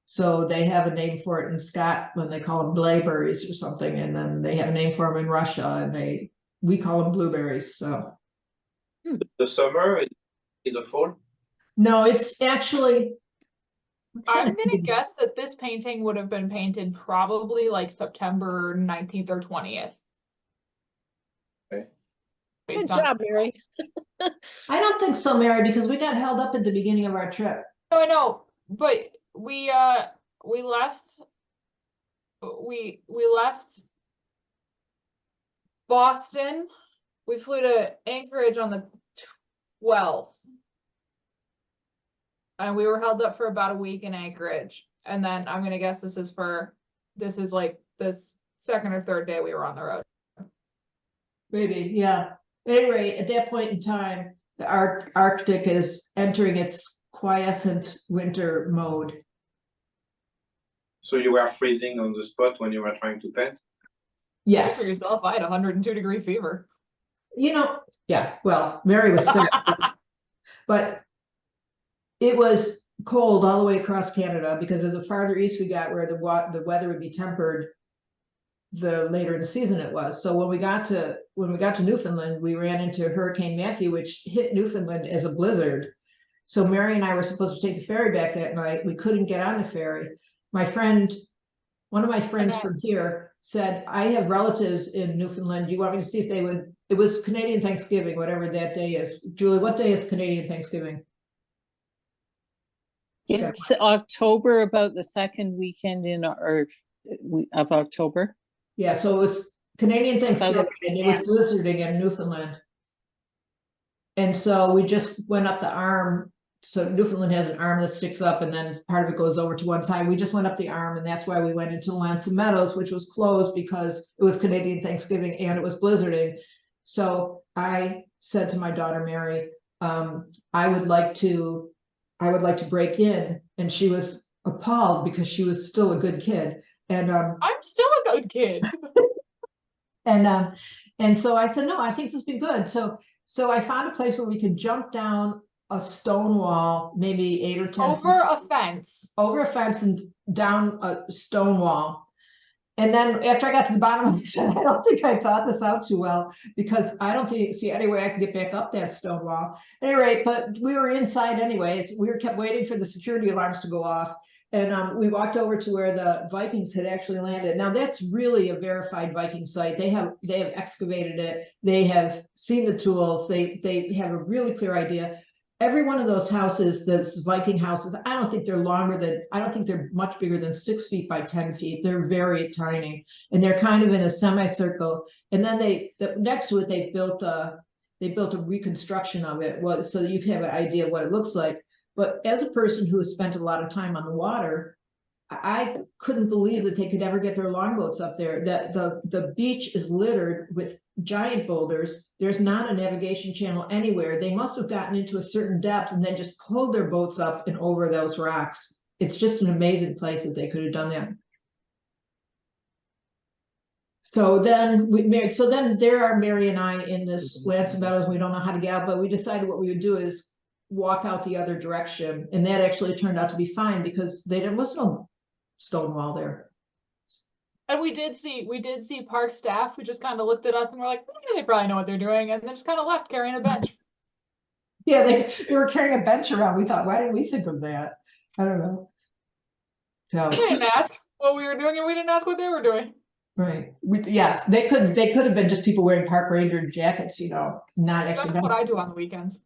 So they have a name for it in Scotland. They call them blaeberries or something, and then they have a name for them in Russia, and we call them blueberries. So The summer is a fall. no, it's actually. I'm gonna guess that this painting would have been painted probably like September 19th or 20th. Okay. Based Good on- job, Mary. I don't think so, Mary, because we got held up at the beginning of our trip. No, I know, but we left Boston. We flew to Anchorage on the 12th. And we were held up for about a week in Anchorage. And then I'm gonna guess this is like this second or third day we were on the road. Maybe, yeah. Anyway, at that point in time, the Arctic is entering its quiescent winter mode. So you were freezing on the spot when you were trying to paint? Yes. For yourself, I had 102-degree fever. Yeah, well, Mary was sick, but it was cold all the way across Canada because as the farther east we got where the weather would be tempered, the later in the season it was. So when we got to Newfoundland, we ran into Hurricane Matthew, which hit Newfoundland as a blizzard. So Mary and I were supposed to take the ferry back that night. We couldn't get on the ferry. One of my friends from here said, I have relatives in Newfoundland. Do you want me to see if they would? It was Canadian Thanksgiving, whatever that day is. Julie, what day is Canadian Thanksgiving? It's October, about the second weekend of October. Yeah, so it was Canadian Thanksgiving and it was blizzarding in Newfoundland. And so we just went up the arm. So Newfoundland has an arm that sticks up and then part of it goes over to one side. We just went up the arm and that's why we went into Lanson Meadows, which was closed because it was Canadian Thanksgiving and it was blizzarding. So I said to my daughter, Mary, I would like to break in. And she was appalled because she was still a good kid. And I'm still a good kid. and so I said, no, I think this has been good. So I found a place where we could jump down a stone wall, maybe 8 or 10 Over a fence. over a fence and down a stone wall. And then after I got to the bottom, I said, I don't think I thought this out too well because I don't see any way I can get back up that stone wall. At any rate, but we were inside anyways. We kept waiting for the security alarms to go off. And we walked over to where the Vikings had actually landed. Now that's really a verified Viking site. They have excavated it. They have seen the tools. They have a really clear idea. Every one of those houses, those Viking houses, I don't think they're much bigger than 6 feet by 10 feet. They're very tiny and they're kind of in a semicircle. And then next to it, they built a reconstruction of it so that you can have an idea of what it looks like. But as a person who has spent a lot of time on the water, I couldn't believe that they could ever get their longboats up there. That the beach is littered with giant boulders. There's not a navigation channel anywhere. They must have gotten into a certain depth and then just pulled their boats up and over those rocks. It's just an amazing place that they could have done that. So then there are Mary and I in this Lanson Meadows. We don't know how to get out, but we decided what we would do is walk out the other direction. And that actually turned out to be fine because there was no stone wall there. And we did see park staff who just kind of looked at us and were like, they probably know what they're doing, and then just kind of left carrying a bench. Yeah, they were carrying a bench around. We thought, why didn't we think of that? I don't know. So We didn't ask what we were doing, and we didn't ask what they were doing. right. Yes, they could have been just people wearing park ranger jackets, not actually. That's what I do on the weekends.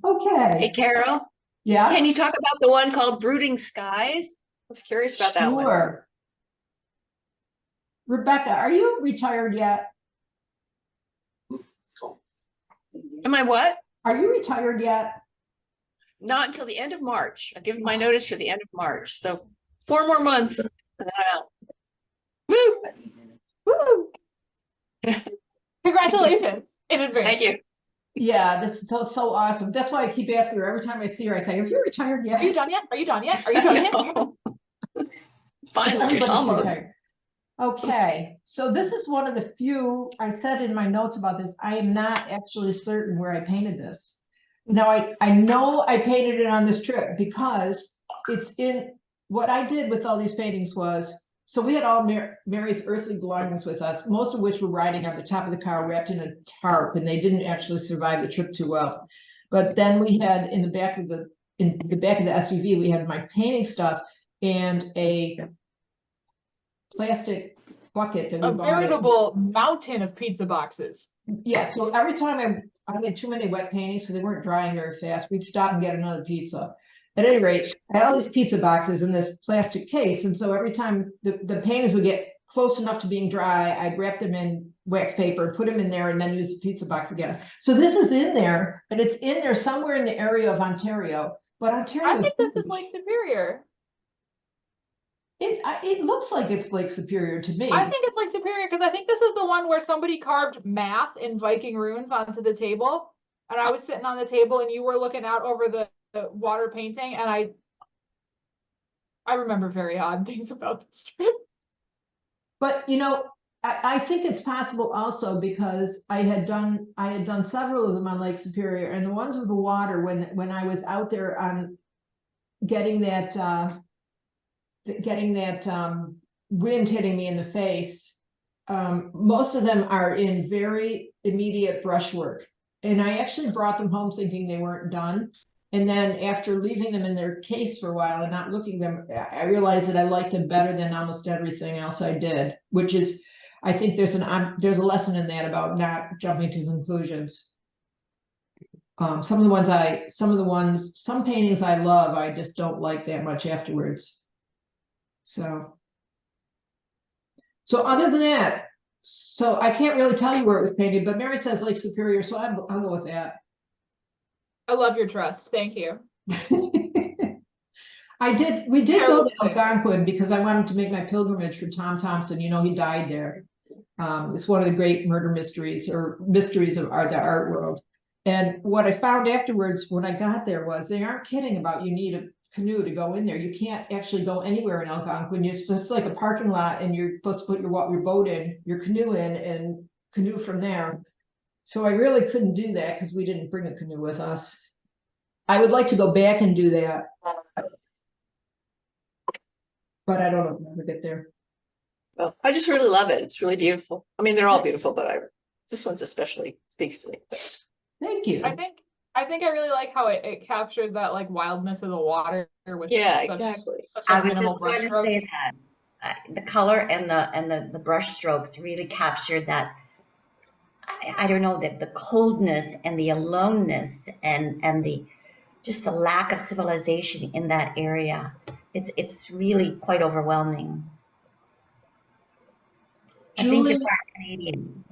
Okay. Hey, Carol, Yeah. can you talk about the one called Brooding Skies? I was curious about that one. Sure. Rebecca, are you retired yet? Am I what? Are you retired yet? Not until the end of March. I've given my notice for the end of March. So 4 more months. And then I'm out. Woo! Woo! Congratulations in advance. Thank you. Yeah, this is so awesome. That's why I keep asking her every time I see her. I say, "Have you retired yet?" Are you done yet? Are you done yet? Are you done yet? Finally, Everybody's almost. retired. Okay, so this is one of the few, I said in my notes about this, I am not actually certain where I painted this. Now, I know I painted it on this trip because it's in, what I did with all these paintings was, so we had all Mary's earthly belongings with us, most of which were riding on the top of the car wrapped in a tarp, and they didn't actually survive the trip too well. But then we had in the back of the SUV, we had my painting stuff and a plastic bucket that we A bought. veritable mountain of pizza boxes. Yeah, so every time I had too many wet paintings, so they weren't drying very fast, we'd stop and get another pizza. At any rate, I had all these pizza boxes in this plastic case, and so every time the paintings would get close enough to being dry, I'd wrap them in wax paper, put them in there, and then use the pizza box again. So this is in there, and it's in there somewhere in the area of Ontario, but Ontario I think this is huge. Lake Superior. It looks like it's Lake Superior to me. I think it's Lake Superior because I think this is the one where somebody carved math in Viking runes onto the table. And I was sitting on the table and you were looking out over the water painting. And I remember very odd things about this trip. But you know, I think it's possible also because I had done several of them on Lake Superior, and the ones with the water when I was out there on getting that wind hitting me in the face, most of them are in very immediate brushwork. And I actually brought them home thinking they weren't done. And then after leaving them in their case for a while and not looking them, I realized that I liked them better than almost everything else I did, which is, I think there's a lesson in that about not jumping to conclusions. Some paintings I love, I just don't like that much afterwards. So other than that, so I can't really tell you where it was painted, but Mary says Lake Superior, so I'll go with that. I love your trust. Thank you. We did go to Terrible thing. Algonquin because I wanted to make my pilgrimage for Tom Thompson. You know, he died there. It's one of the great murder mysteries or mysteries of the art world. And what I found afterwards when I got there was they aren't kidding about you need a canoe to go in there. You can't actually go anywhere in Algonquin. It's just like a parking lot and you're supposed to put your boat in, your canoe in, and canoe from there. So I really couldn't do that because we didn't bring a canoe with us. I would like to go back and do that, but I don't know if I'll ever get there. Well, I just really love it. It's really beautiful. I mean, they're all beautiful, but this one's especially speaks to me. Thank you. I think I really like how it captures that like wildness of the water with Exactly. such I a was minimal just going to brushstroke. say that the color and the brush strokes really captured that. I don't know, that the coldness and the aloneness and the just the lack of civilization in that area. It's really quite overwhelming. I think you're Julie, part Canadian.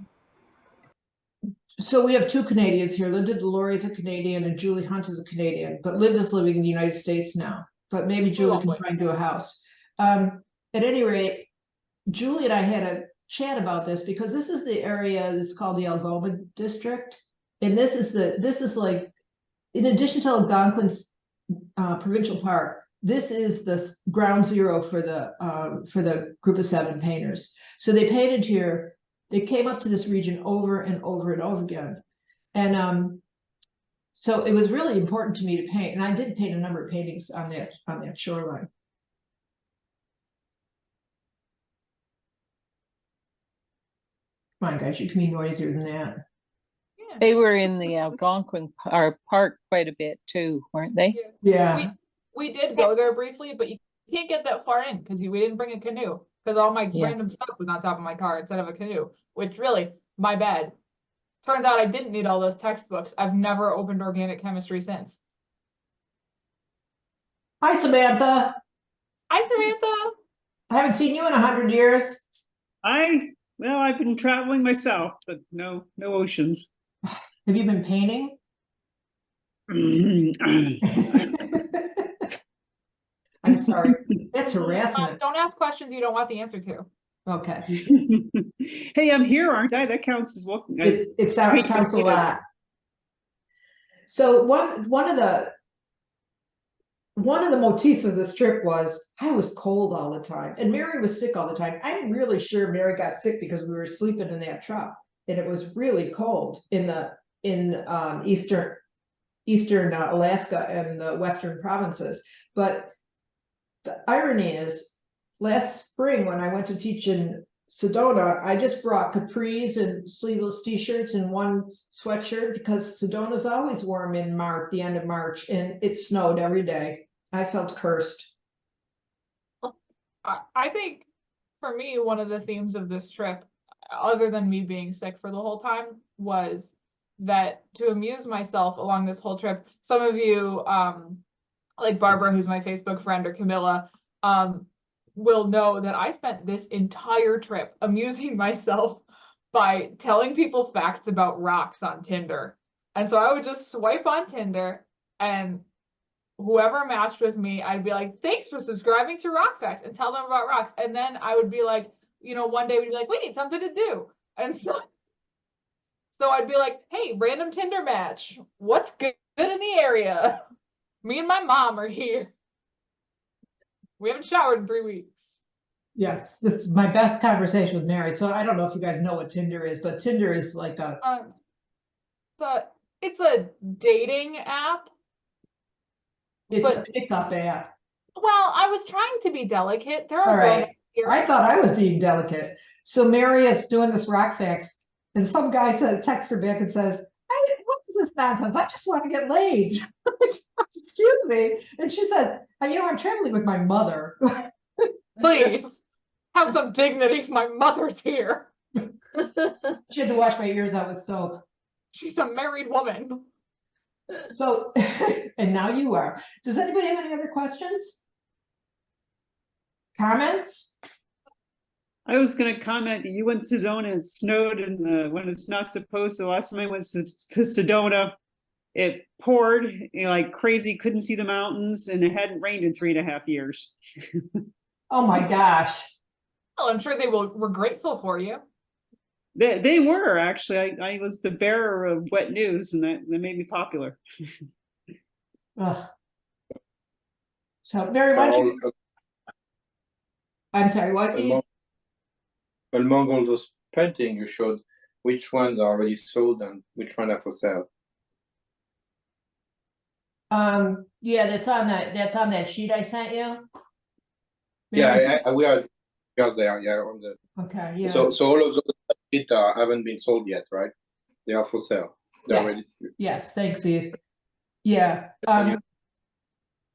so we have two Canadians here. Linda Delory is a Canadian and Julie Hunt is a Canadian, but Linda's living in the United States now. But maybe Julie can try and do a house. At any rate, Julie and I had a chat about this because this is the area that's called the Algoma district. And this is like, in addition to Algonquin's provincial park, this is the ground zero for the group of 7 painters. So they painted here. They came up to this region over and over and over again. And so it was really important to me to paint. And I did paint a number of paintings on that shoreline. Come on, guys, you can be noisier than that. Yeah. They were in the Algonquin park quite a bit too, weren't they? Yeah. We did go there briefly, but you can't get that far in because we didn't bring a canoe because all my random stuff was on top of my car instead of a canoe, which really, my bad. Turns out I didn't need all those textbooks. I've never opened organic chemistry since. Hi, Samantha. Hi, Samantha. I haven't seen you in 100 years. Well, I've been traveling myself, but no oceans. Have you been painting? I'm sorry. That's harassment. Don't ask questions you don't want the answer to. Okay. Hey, I'm here, aren't I? That counts as welcome. It counts a lot. So one of the motifs of this trip was I was cold all the time and Mary was sick all the time. I'm really sure Mary got sick because we were sleeping in that truck and it was really cold in eastern Alaska and the western provinces. But the irony is, last spring when I went to teach in Sedona, I just brought capris and sleeveless t-shirts and one sweatshirt because Sedona's always warm in March, the end of March, and it snowed every day. I felt cursed. I think for me, one of the themes of this trip, other than me being sick for the whole time, was that to amuse myself along this whole trip, some of you, like Barbara, who's my Facebook friend, or Camilla, will know that I spent this entire trip amusing myself by telling people facts about rocks on Tinder. And so I would just swipe on Tinder and whoever matched with me, I'd be like, thanks for subscribing to Rock Facts, and tell them about rocks. And then I would be like, one day we'd be like, we need something to do. And so I'd be like, hey, random Tinder match. What's good in the area? Me and my mom are here. We haven't showered in 3 weeks. Yes, this is my best conversation with Mary. So I don't know if you guys know what Tinder is, but Tinder is like It's a dating app. It's a pickup app. Well, I was trying to be delicate. There are All right. grown-ups here. I thought I was being delicate. So Mary is doing this rock facts, and some guy texts her back and says, what is this nonsense? I just want to get laid. Excuse me. And she says, I'm traveling with my mother. Please have some dignity. My mother's here. She had to wash my ears out with soap. She's a married woman. So, and now you are. Does anybody have any other questions? Comments? I was going to comment that you went to Sedona and snowed when it's not supposed to. Last time I went to Sedona, it poured like crazy, couldn't see the mountains, and it hadn't rained in 3.5 years. Oh my gosh. Well, I'm sure they were grateful for you. They were actually. I was the bearer of wet news, and that made me popular. Ugh. So, Mary, why don't you? I'm sorry, what? Among all those paintings you showed, which ones are already sold and which ones are for sale? Yeah, that's on that sheet I sent you. Yeah, we are there. Yeah, on the. Okay, yeah. So all of those haven't been sold yet, right? They are for sale. They're ready. Yes, thanks, Eve. Yeah. I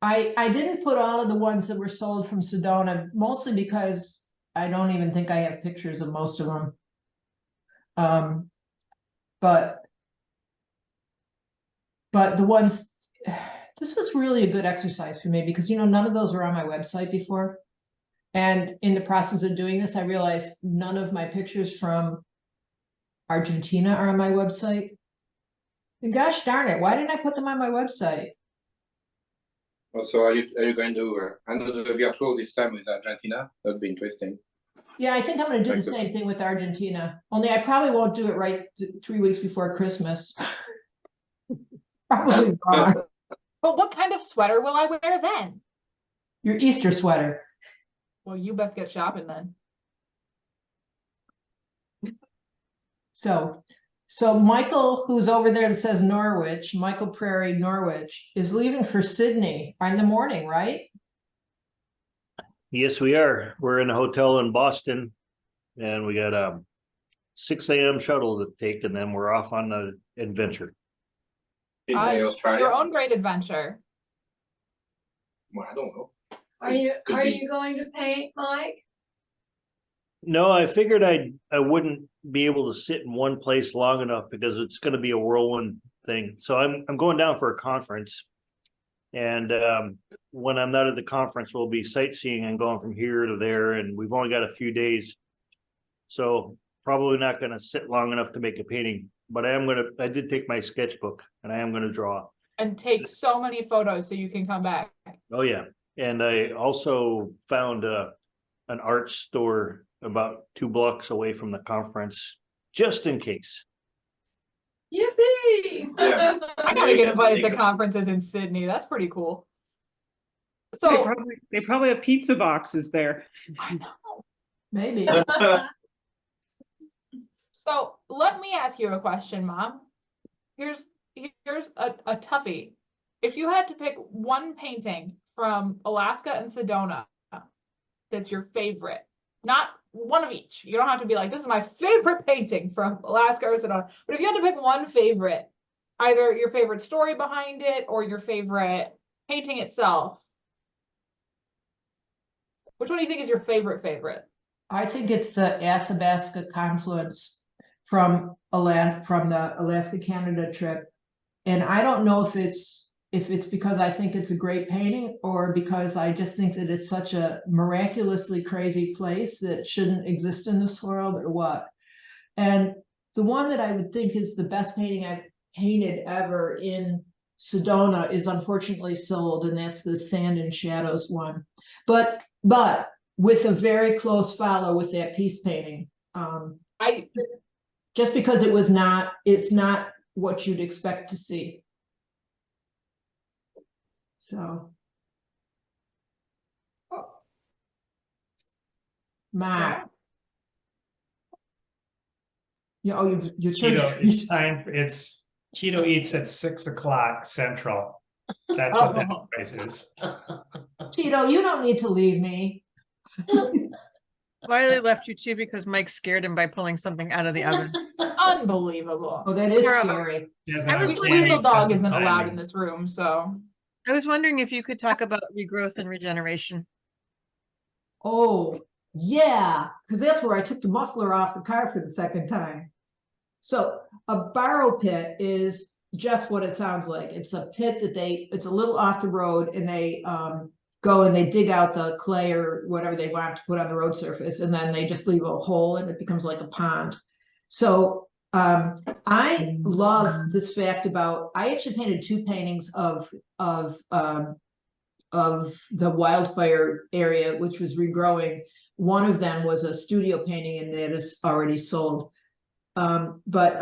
didn't put all of the ones that were sold from Sedona, mostly because I don't even think I have pictures of most of them. But the ones, this was really a good exercise for me because, none of those were on my website before. And in the process of doing this, I realized none of my pictures from Argentina are on my website. And gosh darn it, why didn't I put them on my website? So are you going to another virtual this time with Argentina? That'd be interesting. Yeah, I think I'm going to do the same thing with Argentina. Only I probably won't do it right 3 weeks before Christmas. Probably wrong. But what kind of sweater will I wear then? Your Easter sweater. Well, you best get shopping then. So Michael, who's over there that says Norwich, Michael Prairie, Norwich, is leaving for Sydney in the morning, right? Yes, we are. We're in a hotel in Boston, and we got a 6 a.m. shuttle to take, and then we're off on the adventure. Australia. Your own great adventure. Well, I don't know. Are you going to paint, Mike? No, I figured I wouldn't be able to sit in one place long enough because it's going to be a whirlwind thing. So I'm going down for a conference, and when I'm not at the conference, we'll be sightseeing and going from here to there, and we've only got a few days, so probably not going to sit long enough to make a painting. But I did take my sketchbook, and I am going to draw and take so many photos so you can come back. Oh yeah, and I also found an art store about 2 blocks away from the conference, just in case. Yippee! Yeah. I Yeah, gotta you get can invited sneak to it. conferences in Sydney. That's pretty cool. They So probably have pizza boxes there. I know. Maybe. So let me ask you a question, Mom. Here's a toughie. If you had to pick one painting from Alaska and Sedona that's your favorite, not one of each. You don't have to be like, this is my favorite painting from Alaska or Sedona. But if you had to pick one favorite, either your favorite story behind it or your favorite painting itself, which one do you think is your favorite? I think it's the Athabasca confluence from the Alaska Canada trip. And I don't know if it's because I think it's a great painting or because I just think that it's such a miraculously crazy place that shouldn't exist in this world or what. And the one that I would think is the best painting I've painted ever in Sedona is unfortunately sold, and that's the Sand and Shadows one. But with a very close follow with that peace painting. I Just because it's not what you'd expect to see. So. Mark. Yeah, oh, you Cheeto, it's time. It's Cheeto eats at 6 o'clock Central. That's what that Oh. place is. Cheeto, you don't need to leave me. Wiley left you too because Mike scared him by pulling something out of the oven. Unbelievable. Oh, that is Cora, scary. Weasel dog isn't allowed in this room, so. I was wondering if you could talk about regrowth and regeneration. Oh, yeah, because that's where I took the muffler off the car for the second time. So a barrow pit is just what it sounds like. It's a pit that it's a little off the road, and they go and they dig out the clay or whatever they want to put on the road surface, and then they just leave a hole and it becomes like a pond. So I love this fact about, I actually painted two paintings of the wildfire area, which was regrowing. One of them was a studio painting, and that is already sold. But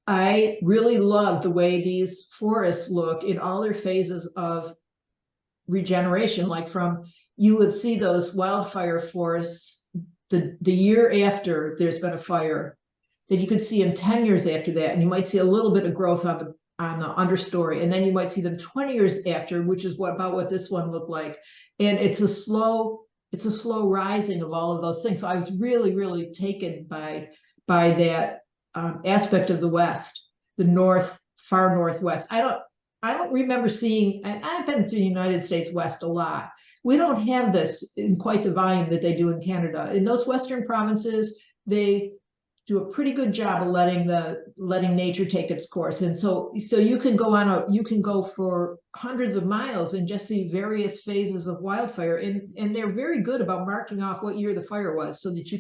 I really love the way these forests look in all their phases of regeneration. Like you would see those wildfire forests the year after there's been a fire, then you could see them 10 years after that, and you might see a little bit of growth on the understory, and then you might see them 20 years after, which is about what this one looked like. And it's a slow rising of all of those things. So I was really, really taken by that aspect of the West, the far Northwest. I don't remember seeing, and I've been through the United States West a lot. We don't have this in quite the volume that they do in Canada. In those Western provinces, they do a pretty good job of letting nature take its course. And so you can go for hundreds of miles and just see various phases of wildfire. And they're very good about marking off what year the fire was, so that you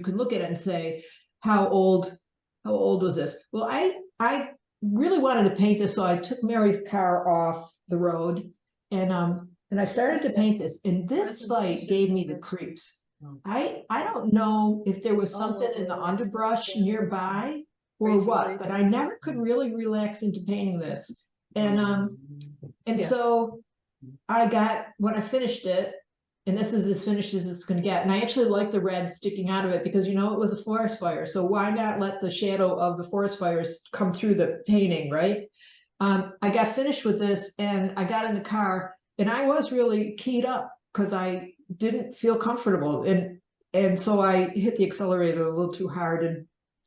can look at it and say, how old was this? Well, I really wanted to paint this, so I took Mary's car off the road, and I started to paint this, and this site gave me the creeps. I don't know if there was something in the underbrush nearby or what, but I never could really relax into painting this. And so when I finished it, and this is as finished as it's gonna get, and I actually like the red sticking out of it because it was a forest fire. So why not let the shadow of the forest fires come through the painting, right? I got finished with this, and I got in the car, and I was really keyed up because I didn't feel comfortable, and so I hit the accelerator a little too hard, and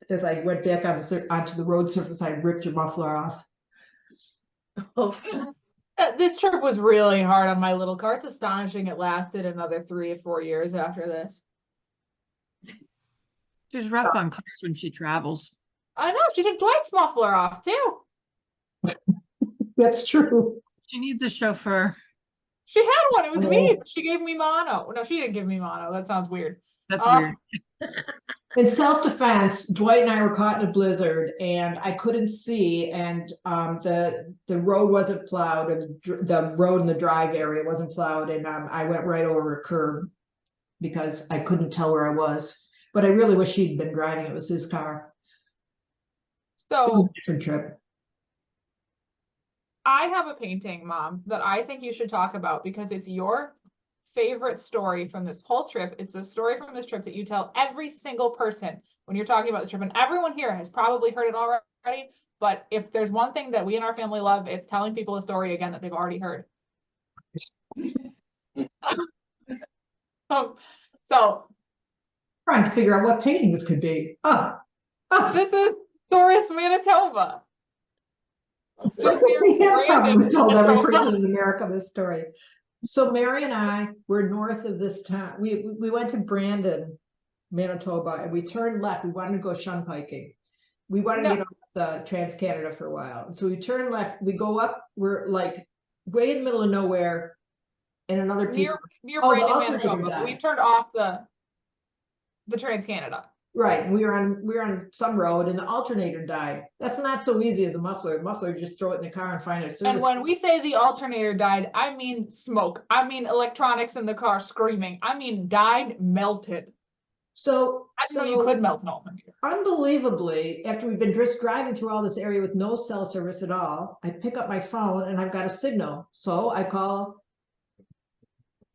as I went back onto the road surface, I ripped your muffler off. This trip was really hard on my little car. It's astonishing it lasted another 3 or 4 years after this. She's rough on cars when she travels. I know, she took Dwight's muffler off too. That's true. She needs a chauffeur. She had one, it was me. She gave me mono. No, she didn't give me mono. That sounds weird. That's weird. In self-defense, Dwight and I were caught in a blizzard, and I couldn't see, and the road wasn't plowed, or the road in the drive area wasn't plowed, and I went right over a curb because I couldn't tell where I was. But I really wish he'd been driving. It was his car. It was So a different trip. I have a painting, Mom, that I think you should talk about because it's your favorite story from this whole trip. It's a story from this trip that you tell every single person when you're talking about the trip. And everyone here has probably heard it already. But if there's one thing that we in our family love, it's telling people a story again that they've already heard. So Trying to figure out what painting this could be. this is Doris Manitoba. We have probably told every Manitoba. person in America this story. So Mary and I were north of this town. We went to Brandon, Manitoba, and we turned left. We wanted to go shunpiking. We wanted to get off the Trans-Canada for a while. So we turned left. We go up. We're like way in the middle of nowhere, and another piece. Near Oh, the Brandon, alternator Manitoba. died. We've turned off the Trans-Canada. Right, we were on some road, and the alternator died. That's not so easy as a muffler. Muffler, just throw it in the car and find it. And when we say the alternator died, I mean smoke. I mean electronics in the car screaming. I mean died, melted. So I didn't know you could melt an alternator. Unbelievably, after we've been just driving through all this area with no cell service at all, I pick up my phone and I've got a signal. So I call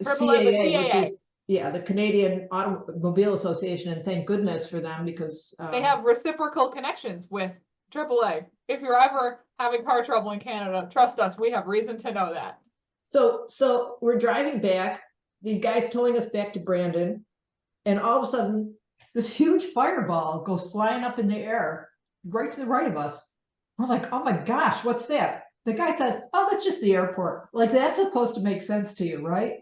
CAA, which is the Canadian Automobile Association, and thank goodness for them because they have reciprocal connections with AAA. If you're ever having car trouble in Canada, trust us, we have reason to know that. So we're driving back, the guy's towing us back to Brandon, and all of a sudden this huge fireball goes flying up in the air right to the right of us. We're like, oh my gosh, what's that? The guy says, oh, that's just the airport. Like, that's supposed to make sense to you, right?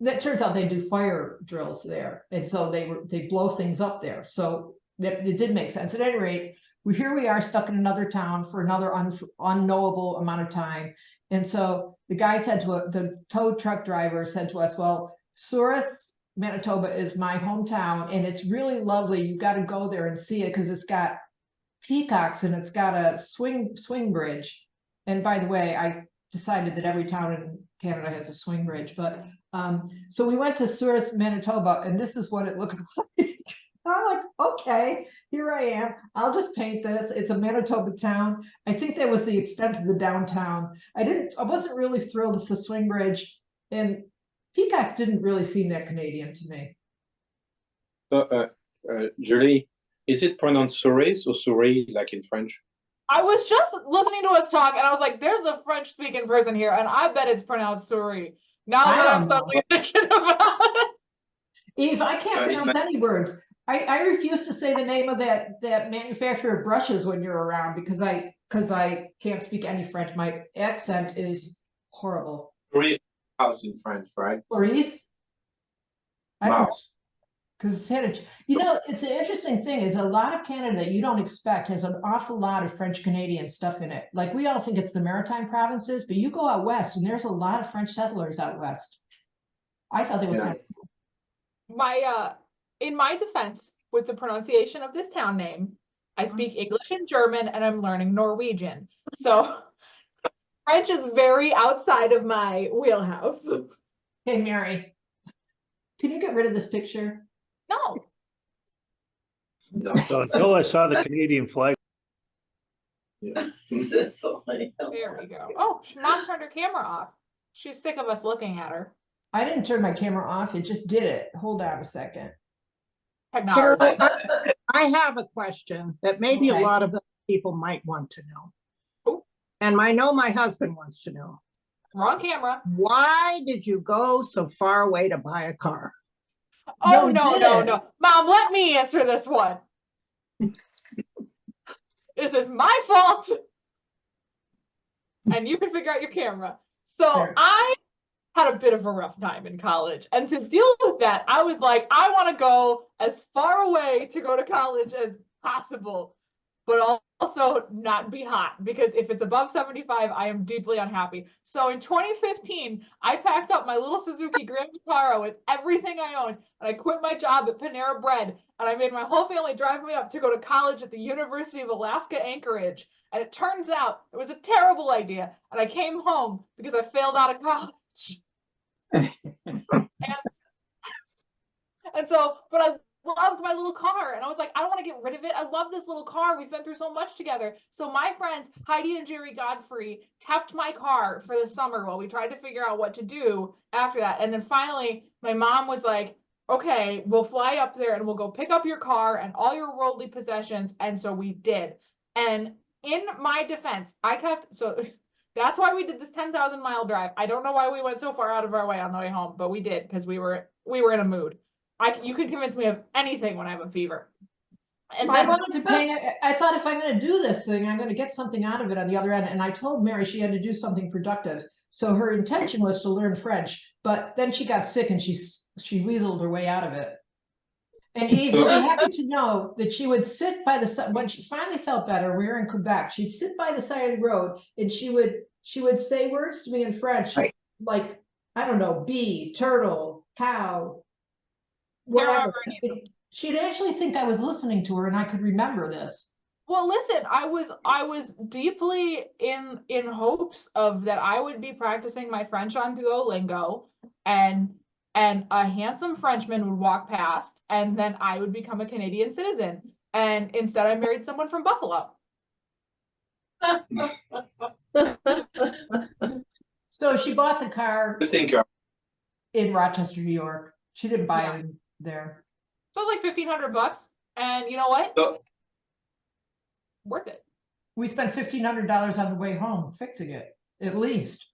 That turns out they do fire drills there, and so they blow things up there. So that it did make sense. At any rate, here we are stuck in another town for another unknowable amount of time. And so the guy said the tow truck driver said to us, well, Souris, Manitoba is my hometown, and it's really lovely. You got to go there and see it because it's got peacocks and it's got a swing bridge. And by the way, I decided that every town in Canada has a swing bridge, but so we went to Souris, Manitoba, and this is what it looked like. I'm like, okay, here I am. I'll just paint this. It's a Manitoba town. I think that was the extent of the downtown. I wasn't really thrilled with the swing bridge, and peacocks didn't really seem that Canadian to me. Julie, is it pronounced Souris or Souris like in French? I was just listening to us talk, and I was like, there's a French-speaking person here, and I bet it's pronounced Souris. Now that I'm suddenly thinking about it. Eve, I can't pronounce any words. I refuse to say the name of that manufacturer of brushes when you're around because I can't speak any French. My accent is horrible. Souris house in French, right? Souris? Mouse. Because it's an interesting thing is a lot of Canada that you don't expect has an awful lot of French Canadian stuff in it. Like we all think it's the maritime provinces, but you go out west and there's a lot of French settlers out west. I thought that was kind of cool. In my defense, with the pronunciation of this town name, I speak English and German, and I'm learning Norwegian. So French is very outside of my wheelhouse. Hey, Mary, can you get rid of this picture? No. So until I saw the Canadian flag. There we go. Oh, Mom turned her camera off. She's sick of us looking at her. I didn't turn my camera off. It just did it. Hold on a second. Carol, I have a question that maybe a lot of people might want to know. Oh. And I know my husband wants to know. Wrong camera. Why did you go so far away to buy a car? Oh, no. Mom, let me answer this one. This is my fault. And you can figure out your camera. So I had a bit of a rough time in college. And to deal with that, I was like, I want to go as far away to go to college as possible, but also not be hot, because if it's above 75, I am deeply unhappy. So in 2015, I packed up my little Suzuki Grand Vitara with everything I owned, and I quit my job at Panera Bread, and I made my whole family drive me up to go to college at the University of Alaska Anchorage. And it turns out it was a terrible idea, and I came home because I failed out of college. and so, but I loved my little car. And I was like, I don't want to get rid of it. I love this little car. We've been through so much together. So my friends, Heidi and Jerry Godfrey, kept my car for the summer while we tried to figure out what to do after that. And then finally, my mom was like, okay, we'll fly up there and we'll go pick up your car and all your worldly possessions. And so we did. And in my defense, so that's why we did this 10,000-mile drive. I don't know why we went so far out of our way on the way home, but we did because we were in a mood. You could convince me of anything when I have a fever. And I wanted to paint it. I thought if I'm going to do this thing, I'm going to get something out of it on the other end. And I told Mary she had to do something productive. So her intention was to learn French, but then she got sick and she weaseled her way out of it. And Eve, you'll be happy to know that she would sit by the side when she finally felt better. We were in Quebec. She'd sit by the side of the road and she would say words to me in French, like, I don't know, bee, turtle, cow, whatever. She'd actually think I was listening to her and I could remember this. Well, listen, I was deeply in hopes of that I would be practicing my French on Duolingo and a handsome Frenchman would walk past and then I would become a Canadian citizen. And instead I married someone from Buffalo. So she bought the car in Rochester, New York. She didn't buy it there. So it was like $1,500. And you know what? Worth it. We spent $1,500 on the way home fixing it, at least.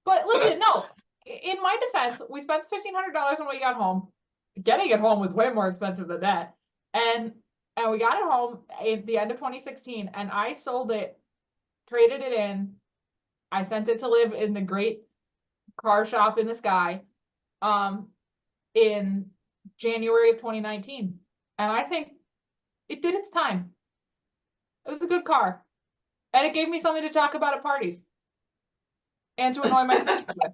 But listen, no. In my defense, we spent $1,500 when we got home. Getting it home was way more expensive than that. And we got it home at the end of 2016, and I sold it, traded it in. I sent it to live in the great car shop in the sky in January of 2019. And I think it did its time. It was a good car. And it gave me something to talk about at parties. And to annoy my sister with.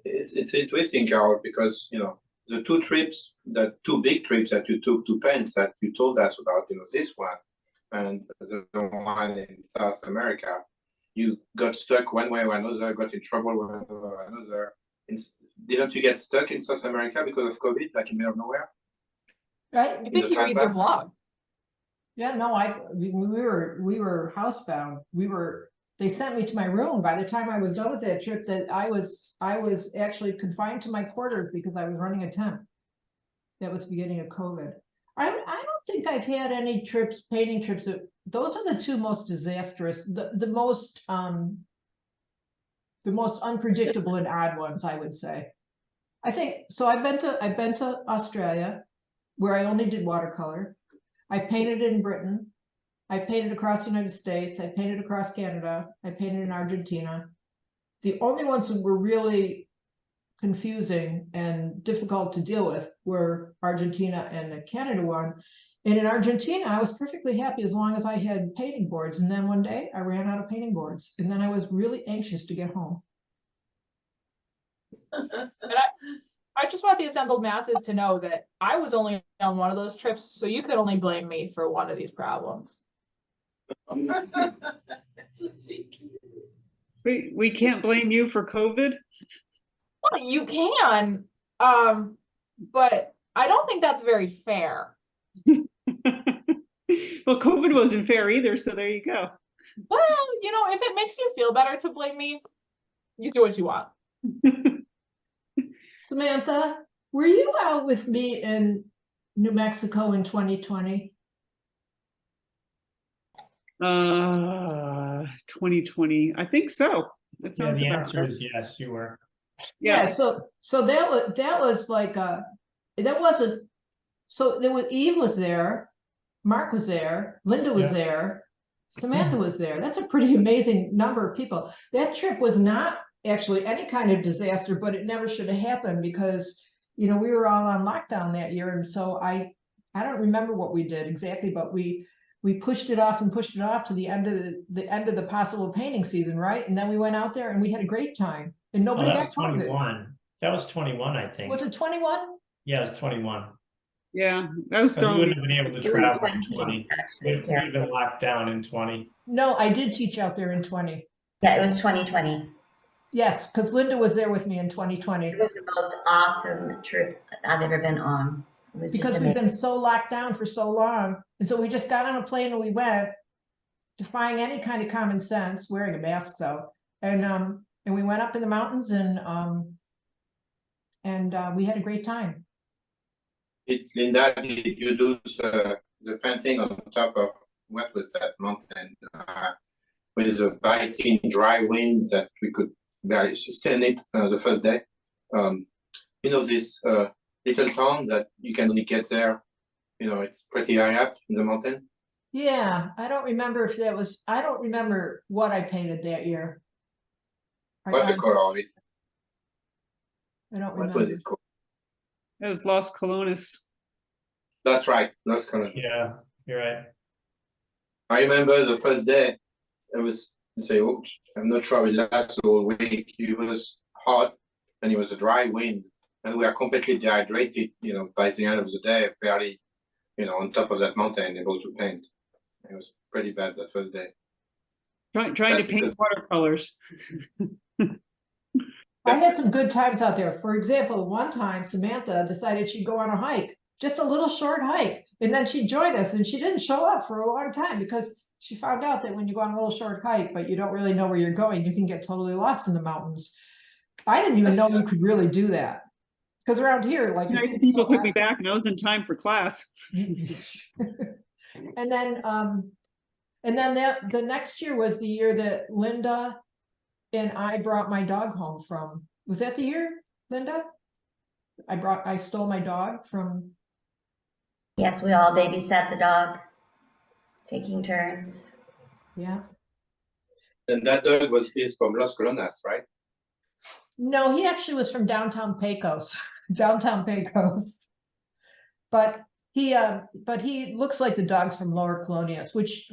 It's interesting, Carol, because the two big trips that you took to Pence that you told us about, this one and the one in South America, you got stuck one way or another, got in trouble one way or another. Didn't you get stuck in South America because of COVID, like in the middle of nowhere? Right. I think you read their blog. Yeah, no, we were housebound. They sent me to my room. By the time I was done with that trip, that I was actually confined to my quarters because I was running a temp. That was the beginning of COVID. I don't think I've had any painting trips. Those are the two most disastrous, the most unpredictable and odd ones, I would say. I think so. I've been to Australia, where I only did watercolor. I painted in Britain. I painted across the United States. I painted across Canada. I painted in Argentina. The only ones that were really confusing and difficult to deal with were Argentina and the Canada one. And in Argentina, I was perfectly happy as long as I had painting boards. And then one day I ran out of painting boards. And then I was really anxious to get home. And I just want the assembled masses to know that I was only on one of those trips, so you could only blame me for one of these problems. We can't blame you for COVID. Well, you can, but I don't think that's very fair. Well, COVID wasn't fair either, so there you go. Well, if it makes you feel better to blame me, you do what you want. Samantha, were you out with me in New Mexico in 2020? 2020, I think so. That sounds the about answer right. is yes, you were. Yeah. So that was like that wasn't. So there was Eve was there, Mark was there, Linda was there, Samantha was there. That's a pretty amazing number of people. That trip was not actually any kind of disaster, but it never should have happened because we were all on lockdown that year, and so I don't remember what we did exactly, but we pushed it off to the end of the possible painting season, right? And then we went out there and we had a great time, and nobody got COVID. 21. That was 21, I think. Was it 21? Yeah, it was 21. Yeah, that was so you wouldn't have been able to travel in 20. We'd been locked down in 20. No, I did teach out there in 20. Yeah, it was 2020. Yes, because Linda was there with me in 2020. It was the most awesome trip I've ever been on. It was just Because we've amazing. been so locked down for so long. And so we just got on a plane and we went, defying any kind of common sense, wearing a mask though. And we went up in the mountains and we had a great time. Linda, did you do the painting on top of what was that mountain? With a biting dry wind that we could barely sustain it the first day. You know, this little town that you can only get there, you know, it's pretty high up in the mountain. Yeah, I don't remember if that was, I don't remember what I painted that year. What the color of it? I don't What remember. was it called? That was Los Colones. That's right, Los Colones. Yeah, you're right. I remember the first day, I was say, oh, I'm not sure it lasted all week. It was hot and it was a dry wind, and we are completely dehydrated. You know, by the end of the day, barely, you know, on top of that mountain, able to paint. It was pretty bad that first day. Trying to paint watercolors. I had some good times out there. For example, one time Samantha decided she'd go on a hike, just a little short hike. And then she joined us and she didn't show up for a long time because she found out that when you go on a little short hike, but you don't really know where you're going, you can get totally lost in the mountains. I didn't even know you could really do that. Because around here, like Nice people took me back and I was in time for class. And then the next year was the year that Linda and I brought my dog home from. Was that the year, Linda? I stole my dog from. Yes, we all babysat the dog, taking turns. Yeah. And that dog is from Los Colones, right? No, he actually was from downtown Pecos, downtown Pecos. But he looks like the dogs from Lower Colonias, which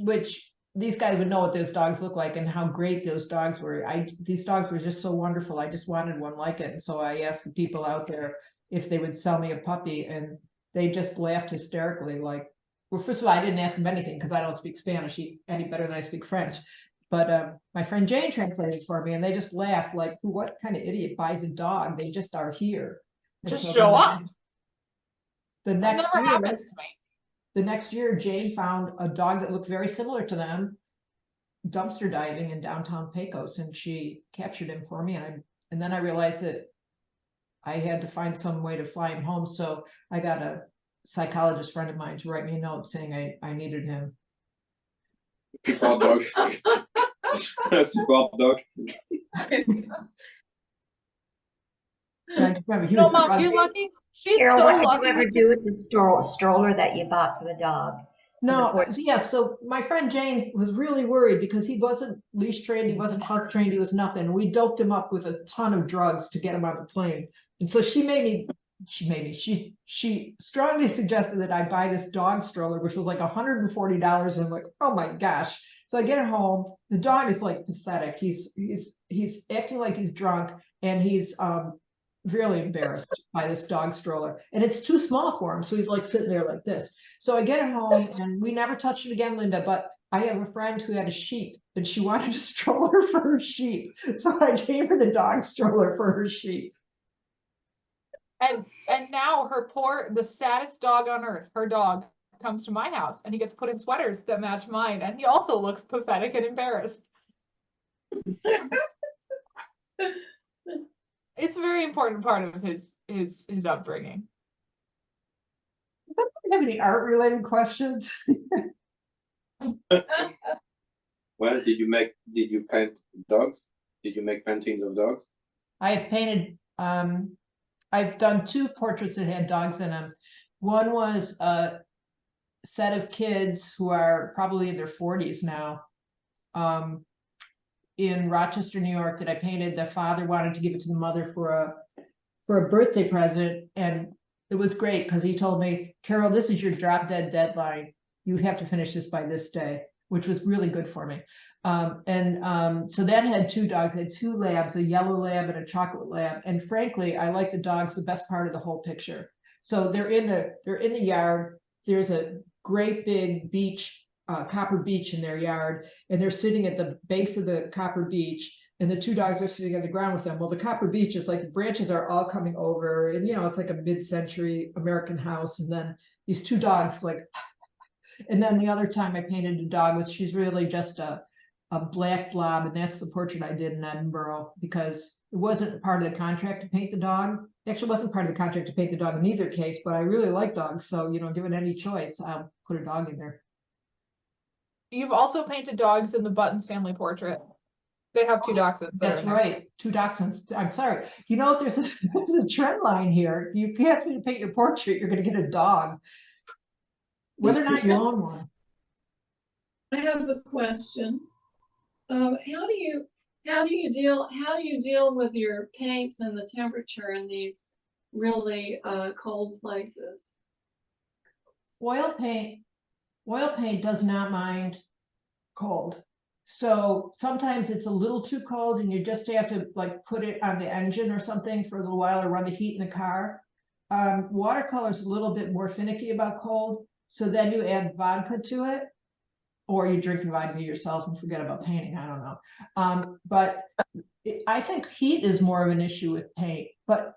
these guys would know what those dogs look like and how great those dogs were. These dogs were just so wonderful. I just wanted one like it. And so I asked the people out there if they would sell me a puppy, and they just laughed hysterically. Like, well, first of all, I didn't ask them anything because I don't speak Spanish any better than I speak French. But my friend Jane translated for me, and they just laughed like, what kind of idiot buys a dog? They just are here. Just show up. The next That never year, happens to me. the next year, Jane found a dog that looked very similar to them, dumpster diving in downtown Pecos, and she captured him for me. And then I realized that I had to find some way to fly him home. So I got a psychologist friend of mine to write me a note saying I needed him. Support dog. Support dog. No, Mom, you're lucky. She's Carol, so what did lucky. you ever do with the stroller that you bought for the dog? No, yeah, so my friend Jane was really worried because he wasn't leash trained, he wasn't park trained, he was nothing. We doped him up with a ton of drugs to get him on the plane. And so she strongly suggested that I buy this dog stroller, which was like $140. And I'm like, oh my gosh. So I get it home. The dog is like pathetic. He's acting like he's drunk, and he's really embarrassed by this dog stroller, and it's too small for him. So he's like sitting there like this. So I get it home, and we never touched it again, Linda, but I have a friend who had a sheep, and she wanted a stroller for her sheep. So I gave her the dog stroller for her sheep. And now the saddest dog on earth, her dog, comes to my house, and he gets put in sweaters that match mine, and he also looks pathetic and embarrassed. It's a very important part of his upbringing. Do you have any art related questions? Well, did you paint dogs? Did you make paintings of dogs? I have painted, I've done 2 portraits that had dogs in them. One was a set of kids who are probably in their 40s now, in Rochester, New York, that I painted. The father wanted to give it to the mother for a birthday present, and it was great because he told me, Carol, this is your drop dead deadline. You have to finish this by this day, which was really good for me. So that had 2 dogs. I had 2 labs, a yellow lab and a chocolate lab. And frankly, I like the dogs the best part of the whole picture. So they're in the yard. There's a great big beach, copper beach in their yard, and they're sitting at the base of the copper beach. and the two dogs are sitting on the ground with them. Well, the Copper Beech is like the branches are all coming over, and it's like a mid-century American house, and then these two dogs like, and then the other time I painted a dog with, she's really just a black blob, and that's the portrait I did in Edinburgh because it wasn't part of the contract to paint the dog. It actually wasn't part of the contract to paint the dog in either case, but I really like dogs, so given any choice, I'll put a dog in there. You've also painted dogs in the Buttons family portrait. They have two dachshunds. That's right, two dachshunds. I'm sorry. There's a trend line here. You ask me to paint your portrait, you're going to get a dog, whether or not you own one. I have a question. How do you deal with your paints and the temperature in these really cold places? Oil paint does not mind cold. So sometimes it's a little too cold and you just have to like put it on the engine or something for a little while or run the heat in the car. Watercolor is a little bit more finicky about cold. So then you add vodka to it, or you drink the vodka yourself and forget about painting. I don't know. But I think heat is more of an issue with paint, but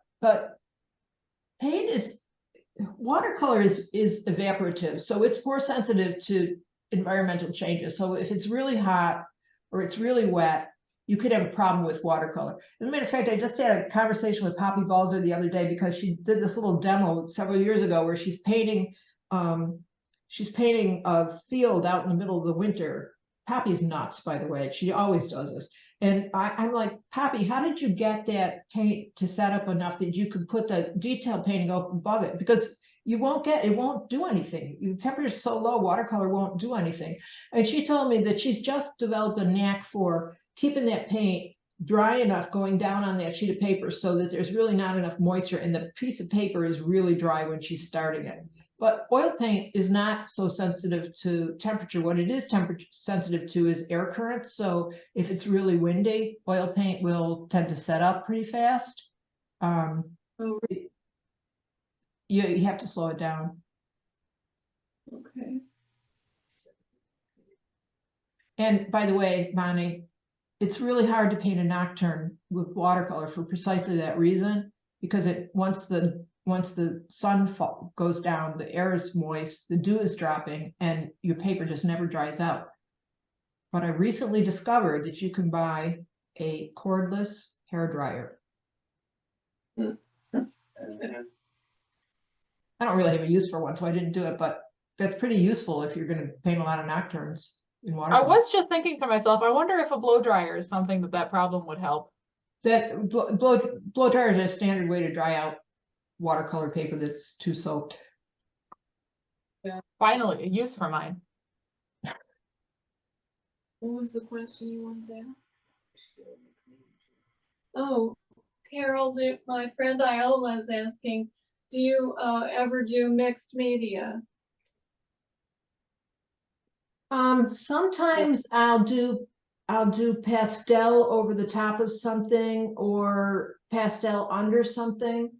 watercolor is evaporative. So it's more sensitive to environmental changes. So if it's really hot or it's really wet, you could have a problem with watercolor. As a matter of fact, I just had a conversation with Poppy Balzer the other day because she did this little demo several years ago where she's painting a field out in the middle of the winter. Poppy's nuts, by the way. She always does this. And I'm like, Poppy, how did you get that paint to set up enough that you could put the detail painting up above it? Because it won't do anything. The temperature is so low, watercolor won't do anything. And she told me that she's just developed a knack for keeping that paint dry enough going down on that sheet of paper so that there's really not enough moisture and the piece of paper is really dry when she's starting it. But oil paint is not so sensitive to temperature. What it is temperature sensitive to is air currents. So if it's really windy, oil paint will tend to set up pretty fast. You have to slow it down. Okay. And by the way, Bonnie, it's really hard to paint a nocturne with watercolor for precisely that reason, because once the sun goes down, the air is moist, the dew is dropping, and your paper just never dries out. But I recently discovered that you can buy a cordless hairdryer. I don't really have a use for one, so I didn't do it, but that's pretty useful if you're going to paint a lot of nocturnes in water. I was just thinking to myself, I wonder if a blow dryer is something that problem would help. That blow dryer is a standard way to dry out watercolor paper that's too soaked. Yeah. Finally, a use for mine. What was the question you wanted to ask? Oh, Carol, my friend Iola is asking, do you ever do mixed media? Sometimes I'll do pastel over the top of something or pastel under something.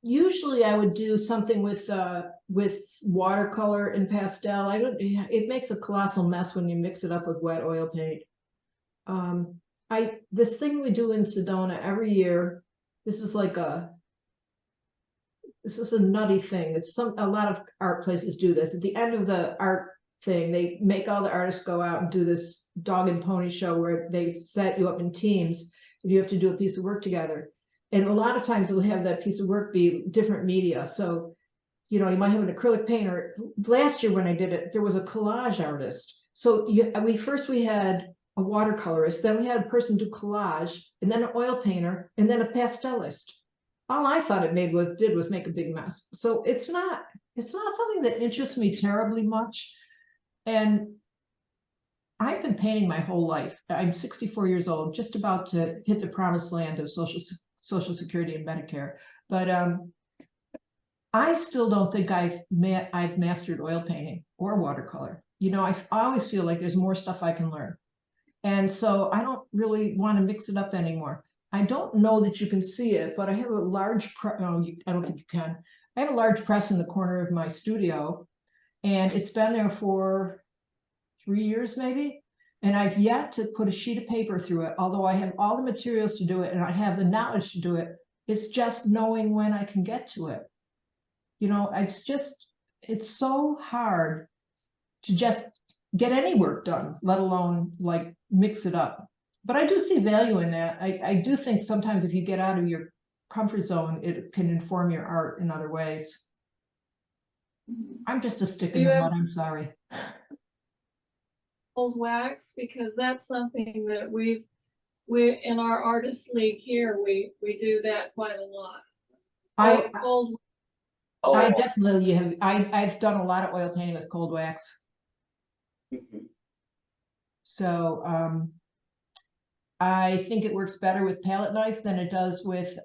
Usually I would do something with watercolor and pastel. It makes a colossal mess when you mix it up with wet oil paint. This thing we do in Sedona every year, this is a nutty thing. A lot of art places do this. At the end of the art thing, they make all the artists go out and do this dog and pony show where they set you up in teams and you have to do a piece of work together. And a lot of times they'll have that piece of work be different media. So, you might have an acrylic painter. Last year when I did it, there was a collage artist. So we had a watercolorist, then we had a person do collage, and then an oil painter, and then a pastelist. All I thought it did was make a big mess. So it's not something that interests me terribly much. And I've been painting my whole life. I'm 64 years old, just about to hit the promised land of Social Security and Medicare. But I still don't think I've mastered oil painting or watercolor. I always feel like there's more stuff I can learn. And so I don't really want to mix it up anymore. I don't know that you can see it, but I have a large I don't think you can. I have a large press in the corner of my studio, and it's been there for 3 years maybe. And I've yet to put a sheet of paper through it, although I have all the materials to do it and I have the knowledge to do it. It's just knowing when I can get to it. You know, it's so hard to just get any work done, let alone like mix it up. But I do see value in that. I do think sometimes if you get out of your comfort zone, it can inform your art in other ways. I'm just a stick in the mud, I'm sorry. Cold wax, because that's something that we in our artist league here, we do that quite a lot. I definitely have. I've done a lot of oil painting with cold wax. So I think it works better with palette knife than it does with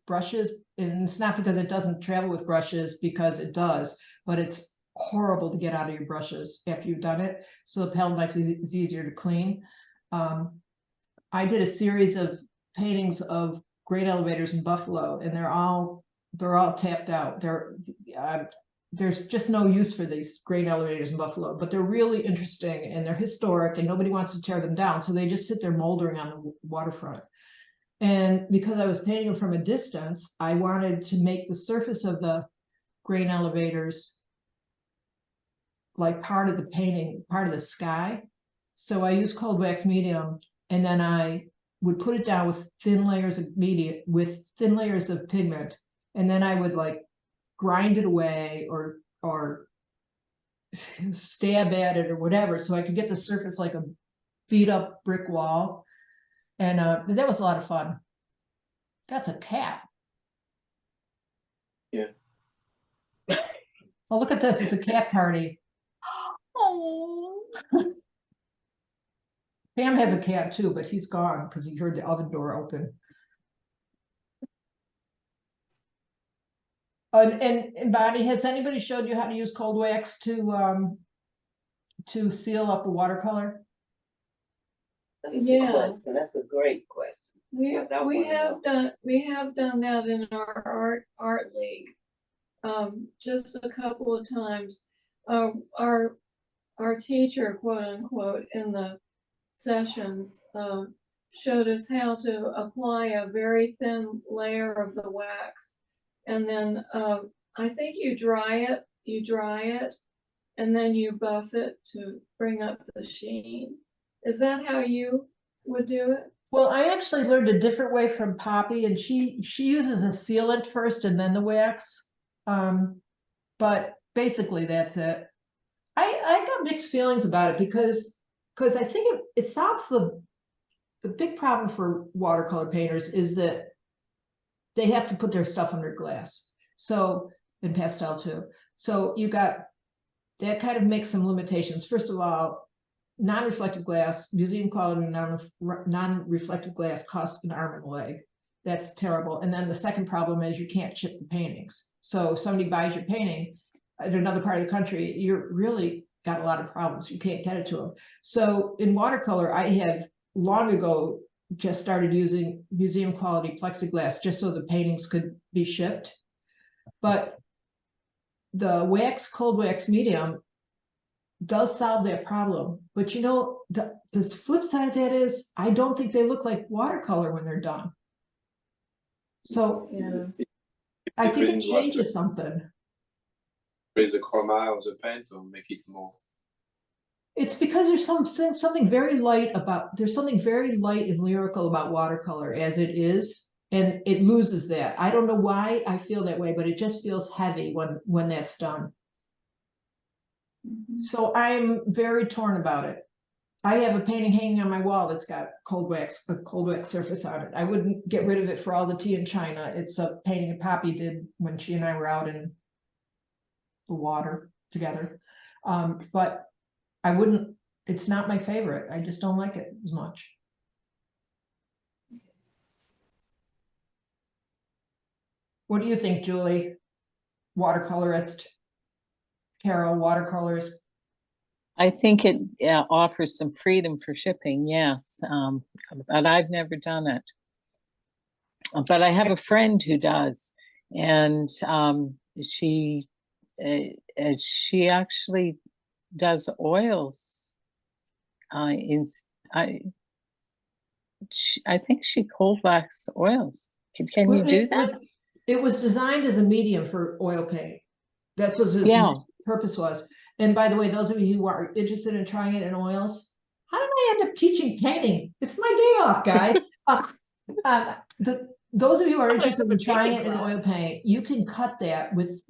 brushes. And it's not because it doesn't travel with brushes, because it does, but it's horrible to get out of your brushes after you've done it. So the palette knife is easier to clean. I did a series of paintings of grain elevators in Buffalo, and they're all tapped out. There's just no use for these grain elevators in Buffalo, but they're really interesting and they're historic and nobody wants to tear them down. So they just sit there moldering on the waterfront. And because I was painting them from a distance, I wanted to make the surface of the grain elevators like part of the painting, part of the sky. So I used cold wax medium, and then I would put it down with thin layers of pigment, and then I would like grind it away or stab at it or whatever, so I could get the surface like a beat up brick wall. And that was a lot of fun. That's a cat. Yeah. Oh, look at this. It's a cat party. Oh. Pam has a cat too, but he's gone because he heard the oven door open. And Bonnie, has anybody showed you how to use cold wax to seal up a watercolor? Yes, that's a great question. we have done that in our art league, just a couple of times. Our teacher, quote unquote, in the sessions showed us how to apply a very thin layer of the wax, and then I think you dry it, and then you buff it to bring up the sheen. Is that how you would do it? Well, I actually learned a different way from Poppy, and she uses a sealant first and then the wax. But basically that's it. I got mixed feelings about it because I think it solves the big problem for watercolor painters is that they have to put their stuff under glass. So, and pastel too. So you got, that kind of makes some limitations. First of all, non-reflective glass, museum quality non-reflective glass costs an arm and a leg. That's terrible. And then the second problem is you can't ship the paintings. So if somebody buys your painting in another part of the country, you're really got a lot of problems. You can't get it to them. So in watercolor, I have long ago just started using museum quality plexiglass just so the paintings could be shipped. But the cold wax medium does solve that problem. But you know, the flip side of that is I don't think they look like watercolor when they're done. So yeah. I think it changes something. Raise the chroma of the paint to make it more. It's because there's something very light about, there's something very light and lyrical about watercolor as it is, and it loses that. I don't know why I feel that way, but it just feels heavy when that's done. So I'm very torn about it. I have a painting hanging on my wall that's got a cold wax surface on it. I wouldn't get rid of it for all the tea in China. It's a painting that Poppy did when she and I were out in the water together. But I wouldn't, it's not my favorite. I just don't like it as much. What do you think, Julie? Watercolorist, Carol, watercolorist. I think it offers some freedom for shipping, yes, but I've never done it. But I have a friend who does, and she actually does oils. I think she cold wax oils. Can you Well, do that? It was designed as a medium for oil paint. That's what its Yeah. purpose was. And by the way, those of you who are interested in trying it in oils, how did I end up teaching painting? It's my day off, guys. Those of you who are interested in trying it in oil paint, you can cut that with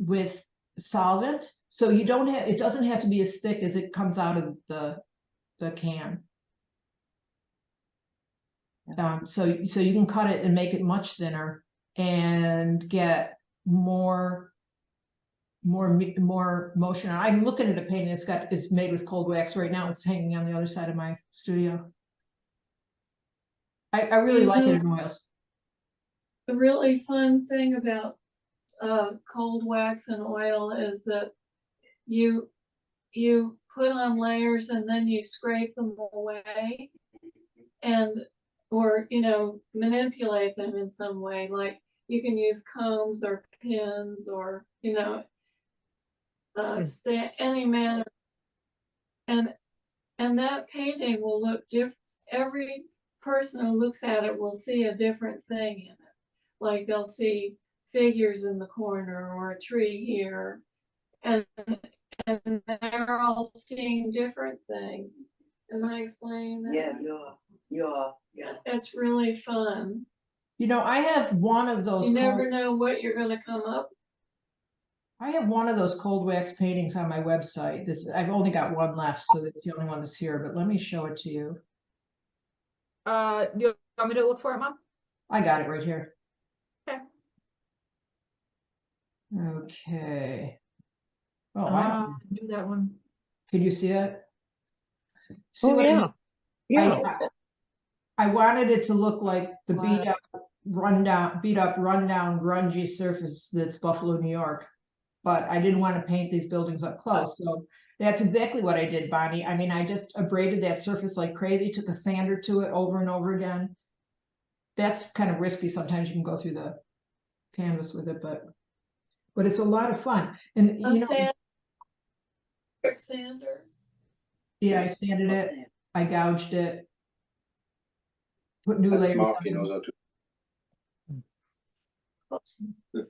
solvent. So you don't have, it doesn't have to be as thick as it comes out of the can. So you can cut it and make it much thinner and get more motion. I'm looking at a painting it's made with cold wax right now. It's hanging on the other side of my studio. I really like it in oils. The really fun thing about cold wax and oil is that you put on layers and then you scrape them away or manipulate them in some way. Like you can use combs or pins or any manner, and that painting will look different. Every person who looks at it will see a different thing in it. Like they'll see figures in the corner or a tree here, and they're all seeing different things. Am I explaining that? Yeah. That's really fun. I have one of those. You never know what you're going to come up. I have one of those cold wax paintings on my website. I've only got one left, so it's the only one that's here, but let me show it to you. Do you want me to look for it, Mom? I got it right here. Okay. Okay. Oh, I do that one. Can you see it? See Oh, what yeah. Yeah. I wanted it to look like the beat up, rundown, grungy surface that's Buffalo, New York. But I didn't want to paint these buildings up close. So that's exactly what I did, Bonnie. I mean, I just abraded that surface like crazy, took a sander to it over and over again. That's kind of risky. Sometimes you can go through the canvas with it, but it's a lot of fun. And Sander. Yeah, I sanded it. I gouged it. Put new layers Mark, on. knows how to.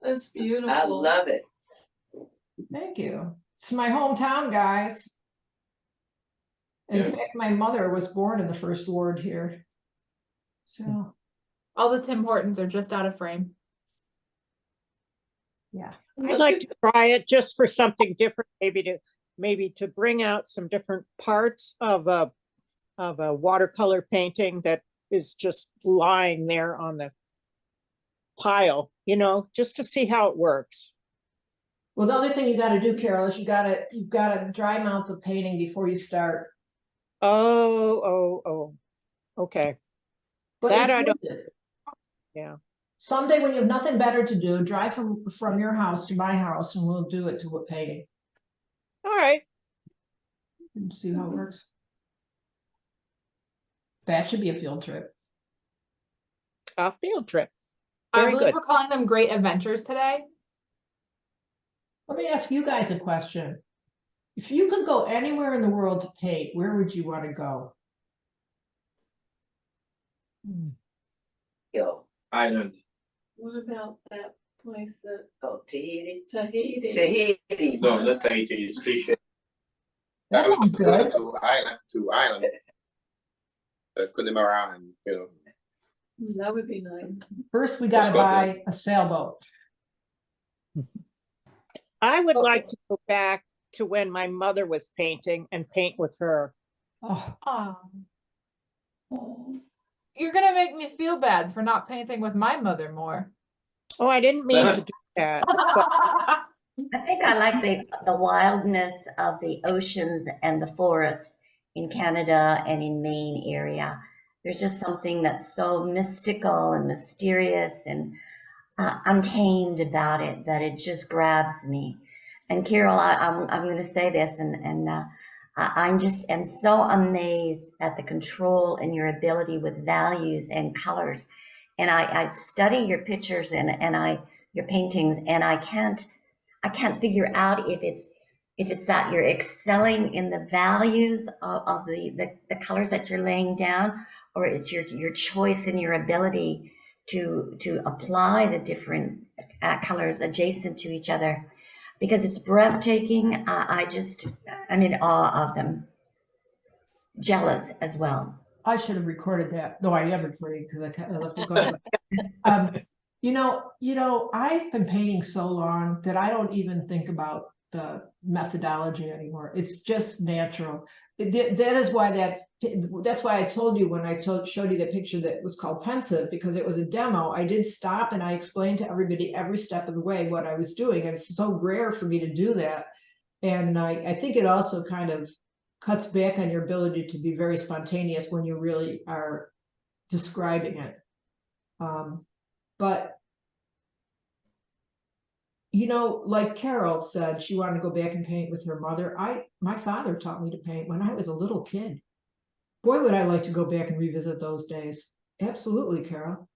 That's beautiful. I love it. Thank you. It's my hometown, guys. In fact, my mother was born in the first ward here. So all the Tim Hortons are just out of frame. Yeah. I'd like to try it just for something different, maybe to bring out some different parts of a watercolor painting that is just lying there on the pile, just to see how it works. Well, the other thing you got to do, Carol, is you've got to dry mount the painting before you start. Oh, okay. But that I don't. Yeah. Someday when you have nothing better to do, drive from your house to my house, and we'll do it to a painting. All right. And see how it works. That should be a field trip. A field trip. I believe we're calling them Great Adventures today. Let me ask you guys a question. If you could go anywhere in the world to paint, where would you want to go? Island. What about that place that? Oh, Tahiti. Tahiti. No, not Tahiti. It's fishing. That sounds good. To Ireland. Connemara, and That would be nice. First, we got to buy a sailboat. I would like to go back to when my mother was painting and paint with her. Oh. You're gonna make me feel bad for not painting with my mother more. Oh, I didn't mean to do that. But I think I like the wildness of the oceans and the forest in Canada and in Maine area. There's just something that's so mystical and mysterious and untamed about it that it just grabs me. And Carol, I'm going to say this, and I just am so amazed at the control and your ability with values and colors. And I study your pictures and your paintings, and I can't figure out if it's if it's that you're excelling in the values of the colors that you're laying down, or it's your choice and your ability to apply the different colors adjacent to each other, because it's breathtaking. I'm in awe of them. Jealous as well. I should have recorded that. No, I am recording because I left it going. You know, I've been painting so long that I don't even think about the methodology anymore. It's just natural. That is why that's why I told you when I showed you the picture that was called Pensive, because it was a demo. I did stop and I explained to everybody every step of the way what I was doing. And it's so rare for me to do that. And I think it also kind of cuts back on your ability to be very spontaneous when you really are describing it. But you know, like Carol said, she wanted to go back and paint with her mother. My father taught me to paint when I was a little kid. Boy, would I like to go back and revisit those days. Absolutely, Carol.